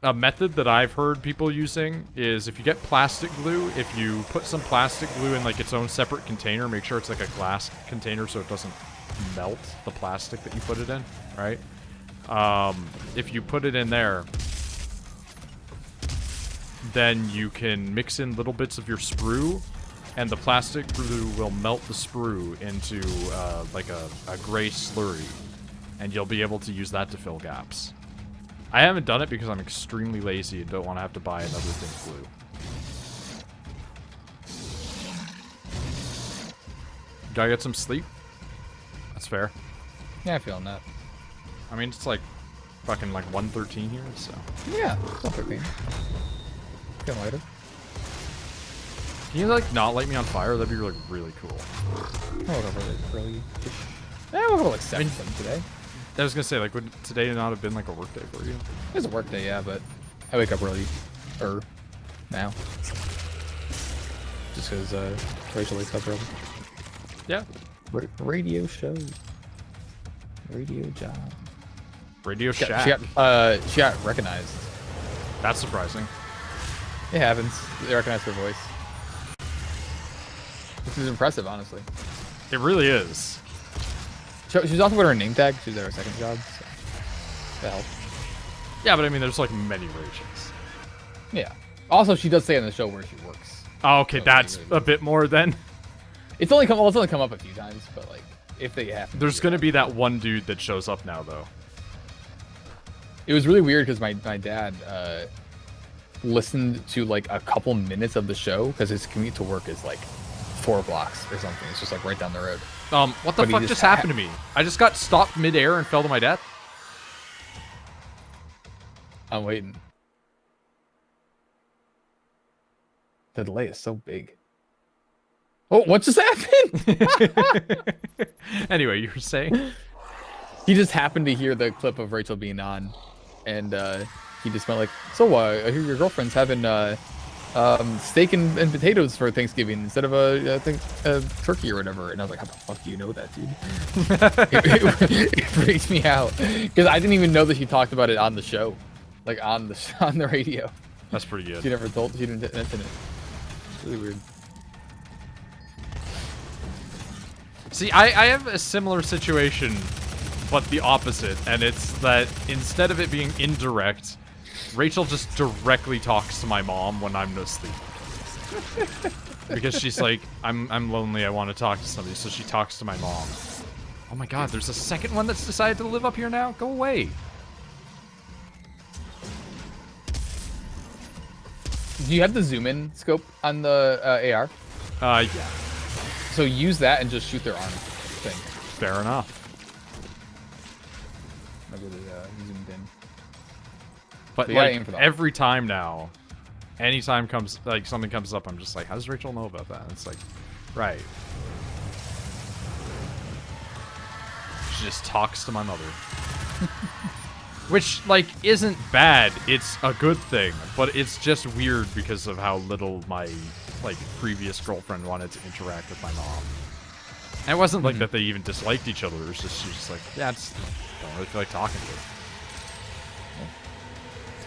A method that I've heard people using is if you get plastic glue, if you put some plastic glue in like its own separate container, make sure it's like a glass container so it doesn't melt the plastic that you put it in, right? If you put it in there, then you can mix in little bits of your sprue, and the plastic glue will melt the sprue into like a gray slurry, and you'll be able to use that to fill gaps. I haven't done it because I'm extremely lazy and don't want to have to buy another thing glue. Gotta get some sleep. That's fair. Yeah, I'm feeling that. I mean, it's like fucking like 1:13 here, so. Yeah, it's 1:13. Feeling later. Can you like not light me on fire? That'd be like really cool. I'll go really. Yeah, we'll go like 7 today. I was gonna say, like, would today not have been like a work day for you? It was a work day, yeah, but I wake up early, now. Just because Rachel wakes up early. Yeah. Radio show. Radio job. Radio Shack. She got recognized. That's surprising. It happens. They recognized her voice. This is impressive, honestly. It really is. She was also wearing her name tag. She was at her second job, so that helped. Yeah, but I mean, there's like many Rachels. Yeah. Also, she does say in the show where she works. Oh, okay, so that's a bit more then. It's only come up a few times, but like if they happen. There's gonna be that one dude that shows up now, though. It was really weird because my dad listened to like a couple minutes of the show because his commute to work is like 4 blocks or something. It's just like right down the road. What the fuck just happened to me? I just got stopped midair and fell to my death. I'm waiting. The delay is so big. Oh, what just happened? Anyway, you were saying? He just happened to hear the clip of Rachel being on, and he just went like, "So, I hear your girlfriend's having steak and potatoes for Thanksgiving instead of a turkey or whatever." And I was like, "How the fuck do you know that, dude?" it freaks me out because I didn't even know that she talked about it on the show, like on the radio. That's pretty good. She didn't mention it. It's really weird. See, I have a similar situation, but the opposite, and it's that instead of it being indirect, Rachel just directly talks to my mom when I'm asleep. Because she's like, I'm lonely, I want to talk to somebody, so she talks to my mom. Oh my god, there's a second one that's decided to live up here now? Go away. Do you have the zoom in scope on the AR? Yeah. So use that and just shoot their arm thing. Fair enough. I really zoomed in. But so like every time now, anytime something comes up, I'm just like, how does Rachel know about that? And it's like, right. She just talks to my mother. Which, like, isn't bad. It's a good thing. But it's just weird because of how little my, like, previous girlfriend wanted to interact with my mom. And it wasn't like that they even disliked each other. It was just, she was just like, yeah, I just don't really feel like talking to her.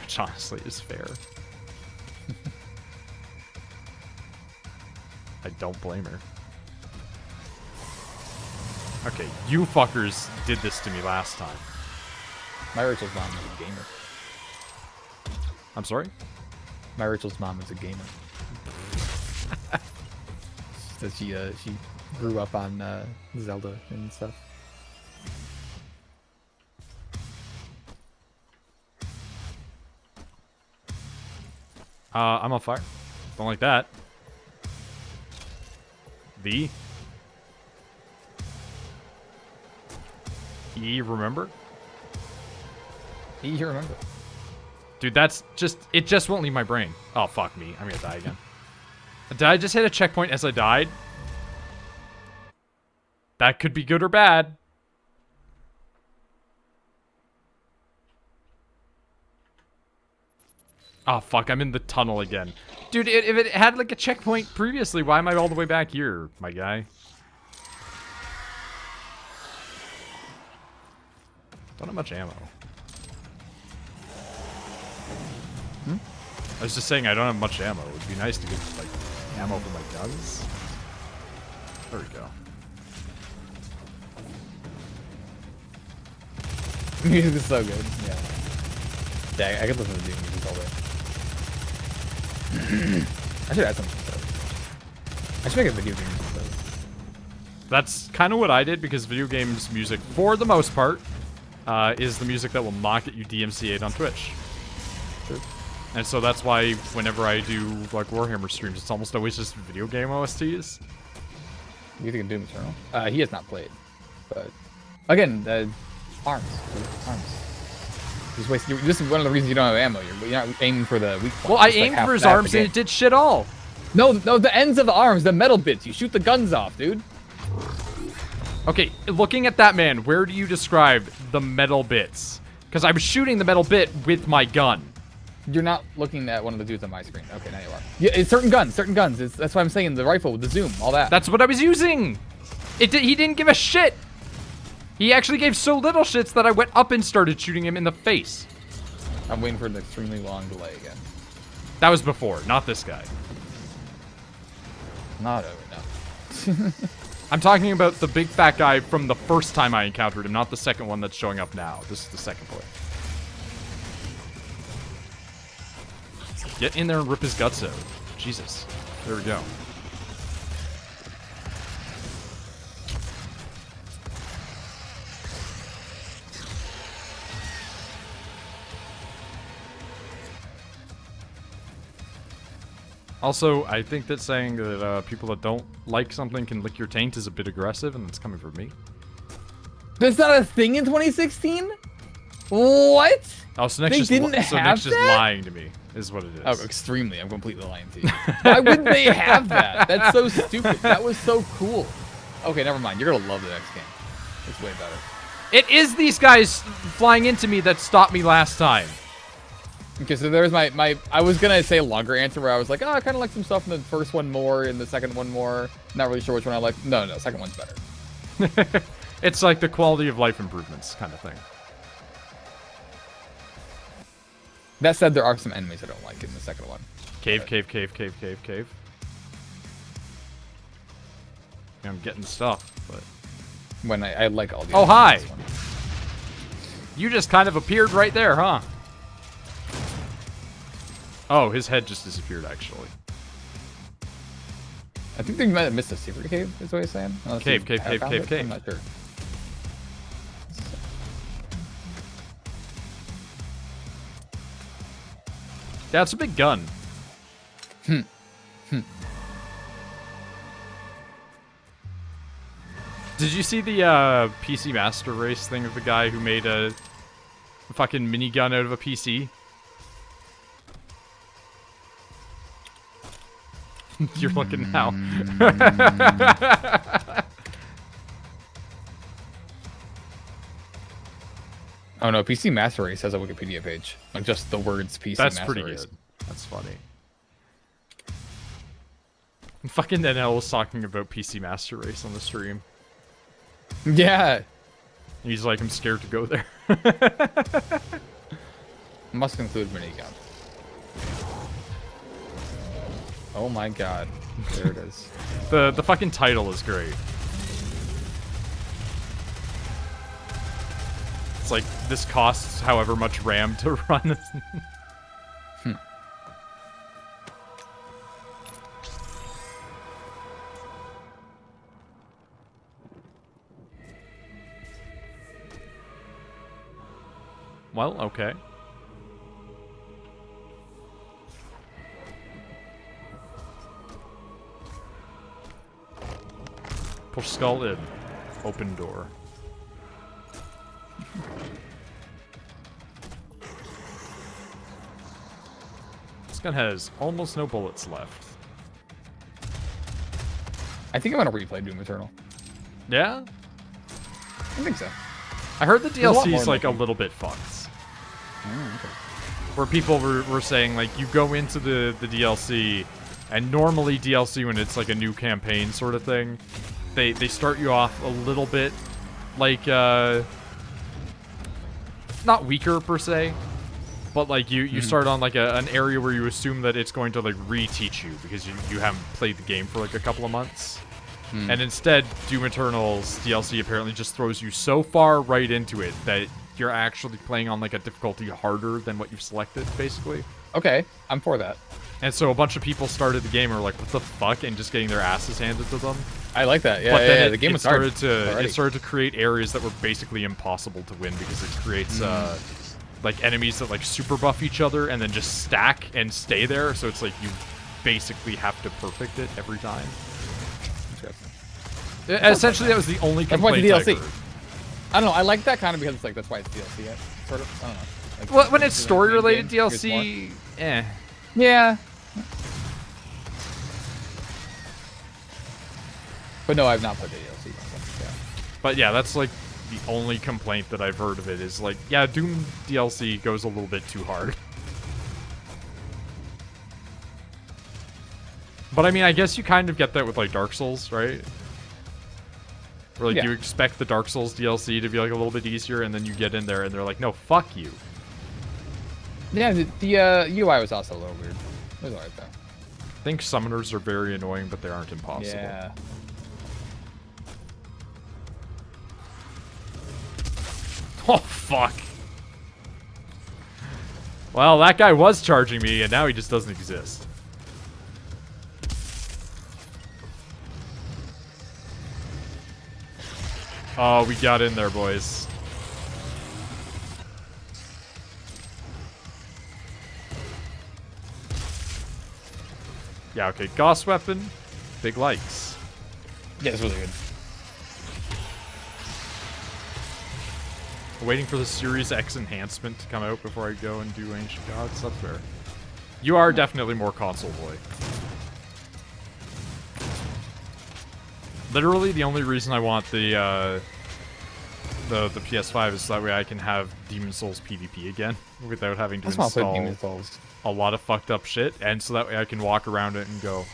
Which honestly is fair. I don't blame her. Okay, you fuckers did this to me last time. My Rachel's mom is a gamer. I'm sorry? My Rachel's mom is a gamer. So she grew up on Zelda and stuff. I'm on fire. Don't like that. E, remember? You remember? Dude, that's just... It just won't leave my brain. Oh, fuck me. I'm gonna die again. Did I just hit a checkpoint as I died? That could be good or bad. Oh, fuck. I'm in the tunnel again. Dude, if it had, like, a checkpoint previously, why am I all the way back here, my guy? Don't have much ammo. I was just saying I don't have much ammo. It would be nice to get, like, ammo for my guns. There we go. Music is so good. Yeah. Yeah, I could listen to Doom music all day. I should add something to that. I should make a video game music though. That's kind of what I did, because video games music, for the most part, is the music that will not get you DMCA'd on Twitch. True. And so that's why whenever I do, like, Warhammer streams, it's almost always just video game OSTs. You think of Doom Eternal? He has not played. But, again, arms. Dude. Arms. Just waste, this is one of the reasons you don't have ammo. You're not aiming for the weak point. Well, I aimed for his arms and it did shit all. No, the ends of the arms, the metal bits. You shoot the guns off, dude. Okay, looking at that man, where do you describe the metal bits? Because I'm shooting the metal bit with my gun. You're not looking at one of the dudes on my screen. Okay, now you are. Yeah, it's certain guns. That's why I'm saying the rifle with the zoom, all that. That's what I was using. He didn't give a shit. He actually gave so little shits that I went up and started shooting him in the face. I'm waiting for an extremely long delay again. That was before, not this guy. Not over, no. I'm talking about the big fat guy from the first time I encountered him, not the second one that's showing up now. This is the second play. Get in there and rip his guts out. Jesus. There we go. Also, I think that saying that people that don't like something can lick your taint is a bit aggressive, and that's coming from me. That's not a thing in 2016? What? Oh, so Nick's just lying to me, is what it is. Oh, extremely. I'm completely lying to you. Why wouldn't they have that? That's so stupid. That was so cool. Okay, never mind. You're gonna love the next game. It's way better. It is these guys flying into me that stopped me last time. Okay, so there's my I was gonna say a longer answer where I was like, oh, I kind of like some stuff in the first one more, in the second one more. Not really sure which one I like. No, second one's better. It's like the quality of life improvements kind of thing. That said, there are some enemies I don't like in the second one. Cave. I'm getting stuff, but... When I like all the Oh, hi! One. You just kind of appeared right there, huh? Oh, his head just disappeared, actually. I think they might have missed a secret cave, is what he's saying. Cave. I'm not sure. Yeah, it's a big gun. Did you see the PC Master Race thing of the guy who made a fucking minigun out of a PC? You're looking now. Oh no, PC Master Race has a Wikipedia page. Like just the words PC Master Race. That's pretty good. That's funny. Fucking NL was talking about PC Master Race on the stream. Yeah. He's like, I'm scared to go there. Must include minigun. Oh my god. There it is. The fucking title is great. It's like, this costs however much RAM to run. Well, okay. Push skull in. Open door. This gun has almost no bullets left. I think I'm gonna replay Doom Eternal. Yeah? I think so. I heard the DLC is like a little bit fucked. Oh, okay. Where people were saying, like, you go into the DLC, and normally DLC, when it's like a new campaign sort of thing, they start you off a little bit like not weaker per se, but like you start on like an area where you assume that it's going to like reteach you because you haven't played the game for like a couple of months. And instead, Doom Eternal's DLC apparently just throws you so far right into it that you're actually playing on like a difficulty harder than what you've selected, basically. Okay, I'm for that. And so a bunch of people started the game and were like, what the fuck, and just getting their asses handed to them. I like that. Yeah, but then the game it started to create areas that were basically impossible to win because it creates like enemies that like super buff each other and then just stack and stay there. So it's like you basically have to perfect it every time. Essentially, that was the only complaint the I DLC. heard. I don't know. I like that kind of because it's like that's why it's DLC. Sort of. I don't know. Like, Well, when it's story-related DLC, eh. Yeah. But no, I've not played the DLC. Yeah. But yeah, that's like the only complaint that I've heard of it is like, yeah, Doom DLC goes a little bit too hard. But I mean, I guess you kind of get that with like Dark Souls, right? Or like you expect the Dark Souls DLC to be like a little bit easier, and then you get in there and they're like, no, fuck you. Yeah, the UI was also a little weird. It was alright though. I think summoners are very annoying, but they aren't impossible. Yeah. Oh, fuck. Well, that guy was charging me, and now he just doesn't exist. Oh, we got in there, boys. Yeah, okay. Gauss weapon, big likes. Yeah, it's really good. Waiting for the Series X enhancement to come out before I go and do Ancient Gods. That's fair. You are definitely more console boy. Literally, the only reason I want the PS5 is so that way I can have Demon Souls PvP again without having to install a lot of fucked up shit, and so that way I can walk around it and go,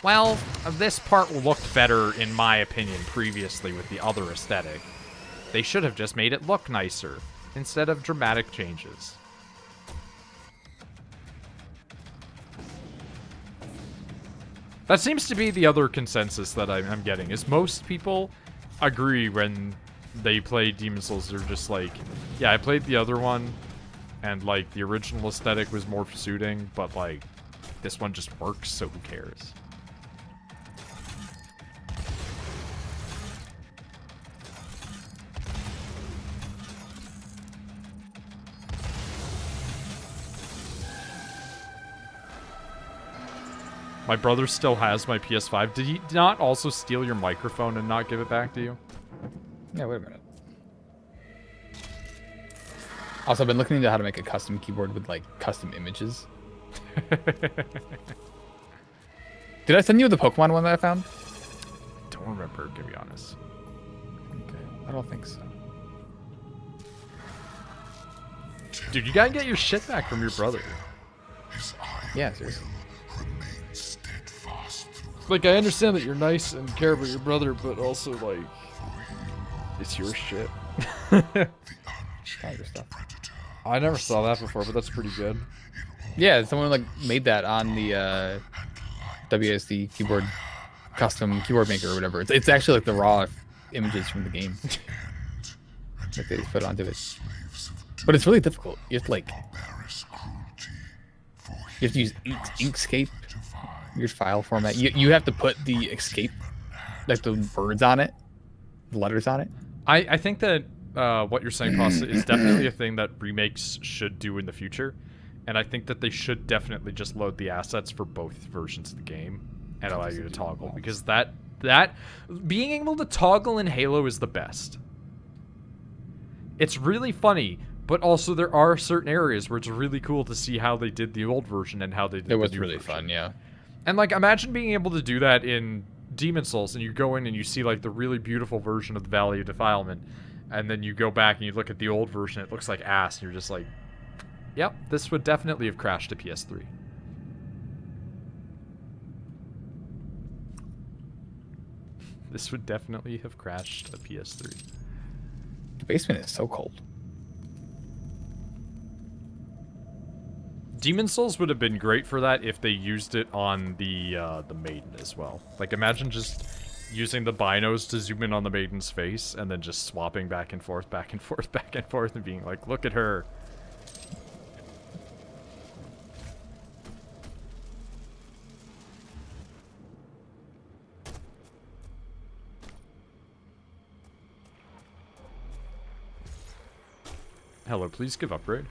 well, this part looked better in my opinion previously with the other aesthetic. They should have just made it look nicer instead of dramatic changes. That seems to be the other consensus that I'm getting, is most people agree when they play Demon Souls. They're just like, yeah, I played the other one, and, like, the original aesthetic was more suiting, but, like, this one just works, so who cares? My brother still has my PS5. Did he not also steal your microphone and not give it back to you? Yeah, wait a minute. Also, I've been looking into how to make a custom keyboard with, like, custom images. Did I send you the Pokemon one that I found? Don't remember, to be honest. Okay, I don't think so. Dude, you gotta get your shit back from your brother. Yeah, seriously. Like, I understand that you're nice and care about your brother, but also, like, it's your shit. I never saw that before, but that's pretty good. Yeah, someone, like, made that on the WSD keyboard, custom keyboard maker or whatever. It's actually, like, the raw images from the game that they put onto it. But it's really difficult. You have to, like, you have to use Inkscape, your file format. You have to put the escape, like the words on it, the letters on it. I think that what you're saying, Pasta, is definitely a thing that remakes should do in the future. And I think that they should definitely just load the assets for both versions of the game and allow you to toggle. Because that being able to toggle in Halo is the best. It's really funny. But also, there are certain areas where it's really cool to see how they did the old version and how they did the new version. It was really fun, yeah. And, like, imagine being able to do that in Demon Souls, and you go in and you see, like, the really beautiful version of the Valley of Defilement, and then you go back and you look at the old version, it looks like ass, and you're just like, yep, this would definitely have crashed to PS3. This would definitely have crashed a PS3. The basement is so cold. Demon Souls would have been great for that if they used it on the maiden as well. Like, imagine just using the binos to zoom in on the maiden's face and then just swapping back and forth, back and forth, back and forth, and being like, look at her. Hello, please give upgrade.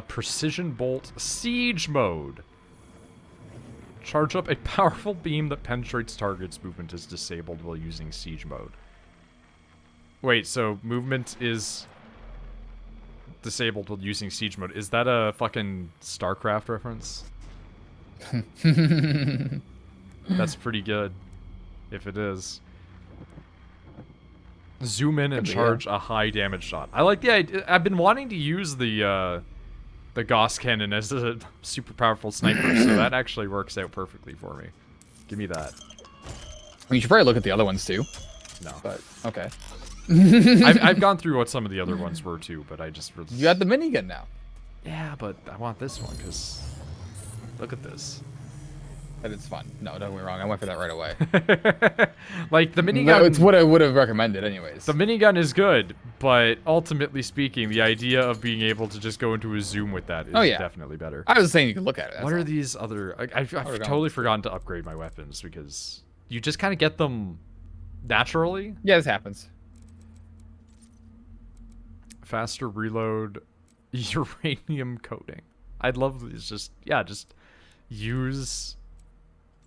Precision Bolt Siege Mode. Charge up a powerful beam that penetrates targets. Movement is disabled while using Siege Mode. Wait, so movement is disabled while using Siege Mode. Is that a fucking StarCraft reference? That's pretty good, if it is. Zoom in and charge a high damage shot. I like the idea. I've been wanting to use the Gauss cannon as a super powerful sniper, so that actually works out perfectly for me. Give me that. You should probably look at the other ones too. No. But, okay. I've gone through what some of the other ones were too, but I just... You got the minigun now. Yeah, but I want this one, because... Look at this. That is fun. No, don't get me wrong. I went for that right away. Like, the minigun... No, it's what I would have recommended anyways. The minigun is good, but ultimately speaking, the idea of being able to just go into a zoom with that is definitely better. I was saying you can look at it. What are these other... I've totally forgotten to upgrade my weapons, because you just kind of get them naturally. Yeah, this happens. Faster reload, uranium coating. I'd love these. Just use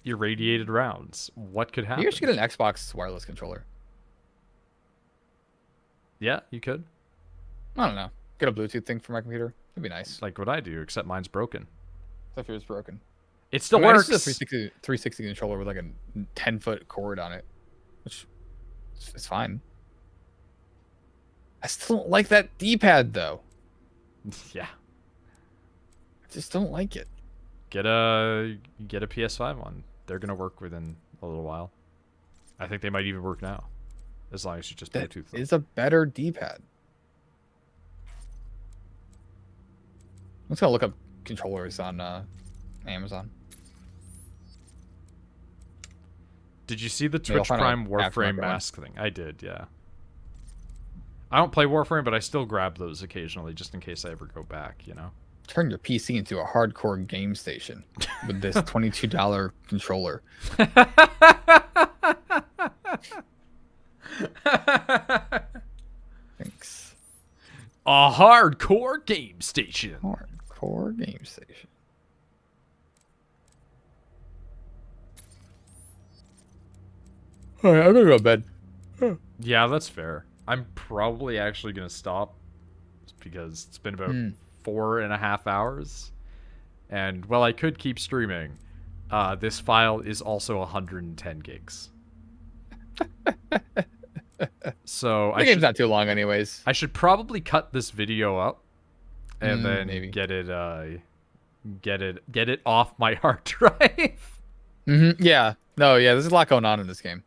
irradiated rounds. What could happen? You should get an Xbox wireless controller. Yeah, you could. I don't know. Get a Bluetooth thing for my computer. That'd be nice. Like what I do, except mine's broken. Except yours broken. It still works. It's a 360 controller with like a 10-foot cord on it, which is fine. I still don't like that D-pad though. Yeah. I just don't like it. Get a PS5 one. They're gonna work within a little while. I think they might even work now, as long as you just Bluetooth them. It's a better D-pad. Let's go look up controllers on Amazon. Did you see the Twitch Prime Warframe mask thing? I did, yeah. I don't play Warframe, but I still grab those occasionally just in case I ever go back, you know? Turn your PC into a hardcore game station with this $22 controller. Thanks. A hardcore game station. Hardcore game station. All right, I'm gonna go to bed. Yeah, that's fair. I'm probably actually gonna stop because it's been about 4.5 hours, and while I could keep streaming, this file is also 110 gigs. So the game's not too long, anyways. I should probably cut this video up and then maybe get it off my hard drive. Yeah. No. Yeah. There's a lot going on in this game.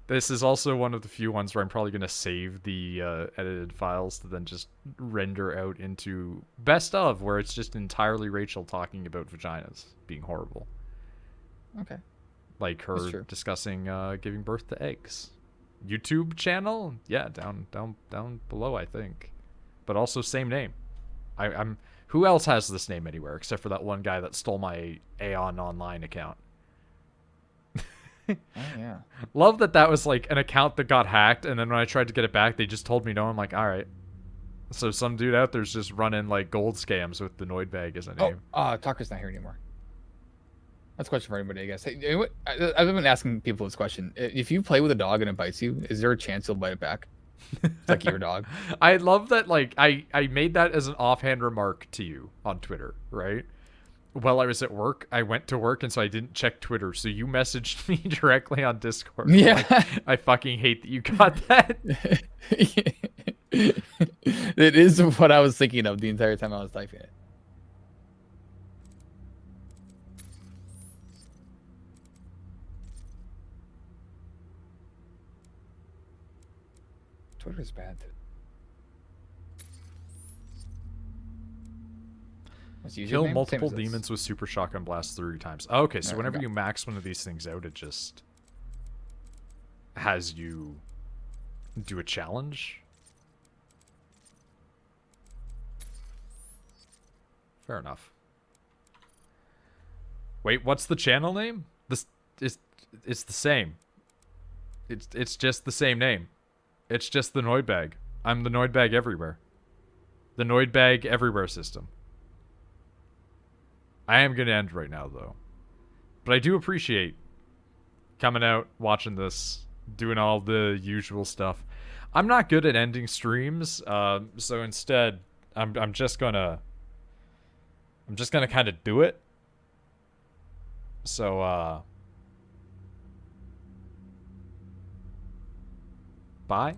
This is also one of the few ones where I'm probably going to save the edited files to then just render out into best of, where it's just entirely Rachel talking about vaginas being horrible. Okay. Like her discussing giving birth to eggs. YouTube channel? Yeah, down below, I think. But also same name. I'm who else has this name anywhere except for that one guy that stole my Aeon Online account? Oh, yeah. Love that was like an account that got hacked, and then when I tried to get it back, they just told me no. I'm like, all right. So some dude out there's just running like gold scams with the Noid bag as a name. Tucker's not here anymore. That's a question for anybody, I guess. Hey, I've been asking people this question. If you play with a dog and it bites you, is there a chance he'll bite it back? It's like your dog. I love that. Like I made that as an offhand remark to you on Twitter, right? While I was at work, I went to work, and so I didn't check Twitter. So you messaged me directly on Discord. Yeah. Like, I fucking hate that you got that. It is what I was thinking of the entire time I was typing it. Twitter's bad. That's username, Kill same multiple as this. demons with super shotgun blast 3 times. Oh, okay, so Alright, whenever okay. you max one of these things out, it just has you do a challenge. Fair enough. Wait, what's the channel name? This is it's the same. It's just the same name. It's just the Noid bag. I'm the Noid bag everywhere. The Noid bag everywhere system. I am gonna end right now though. But I do appreciate coming out, watching this, doing all the usual stuff. I'm not good at ending streams, so instead I'm just gonna kind of do it. So bye.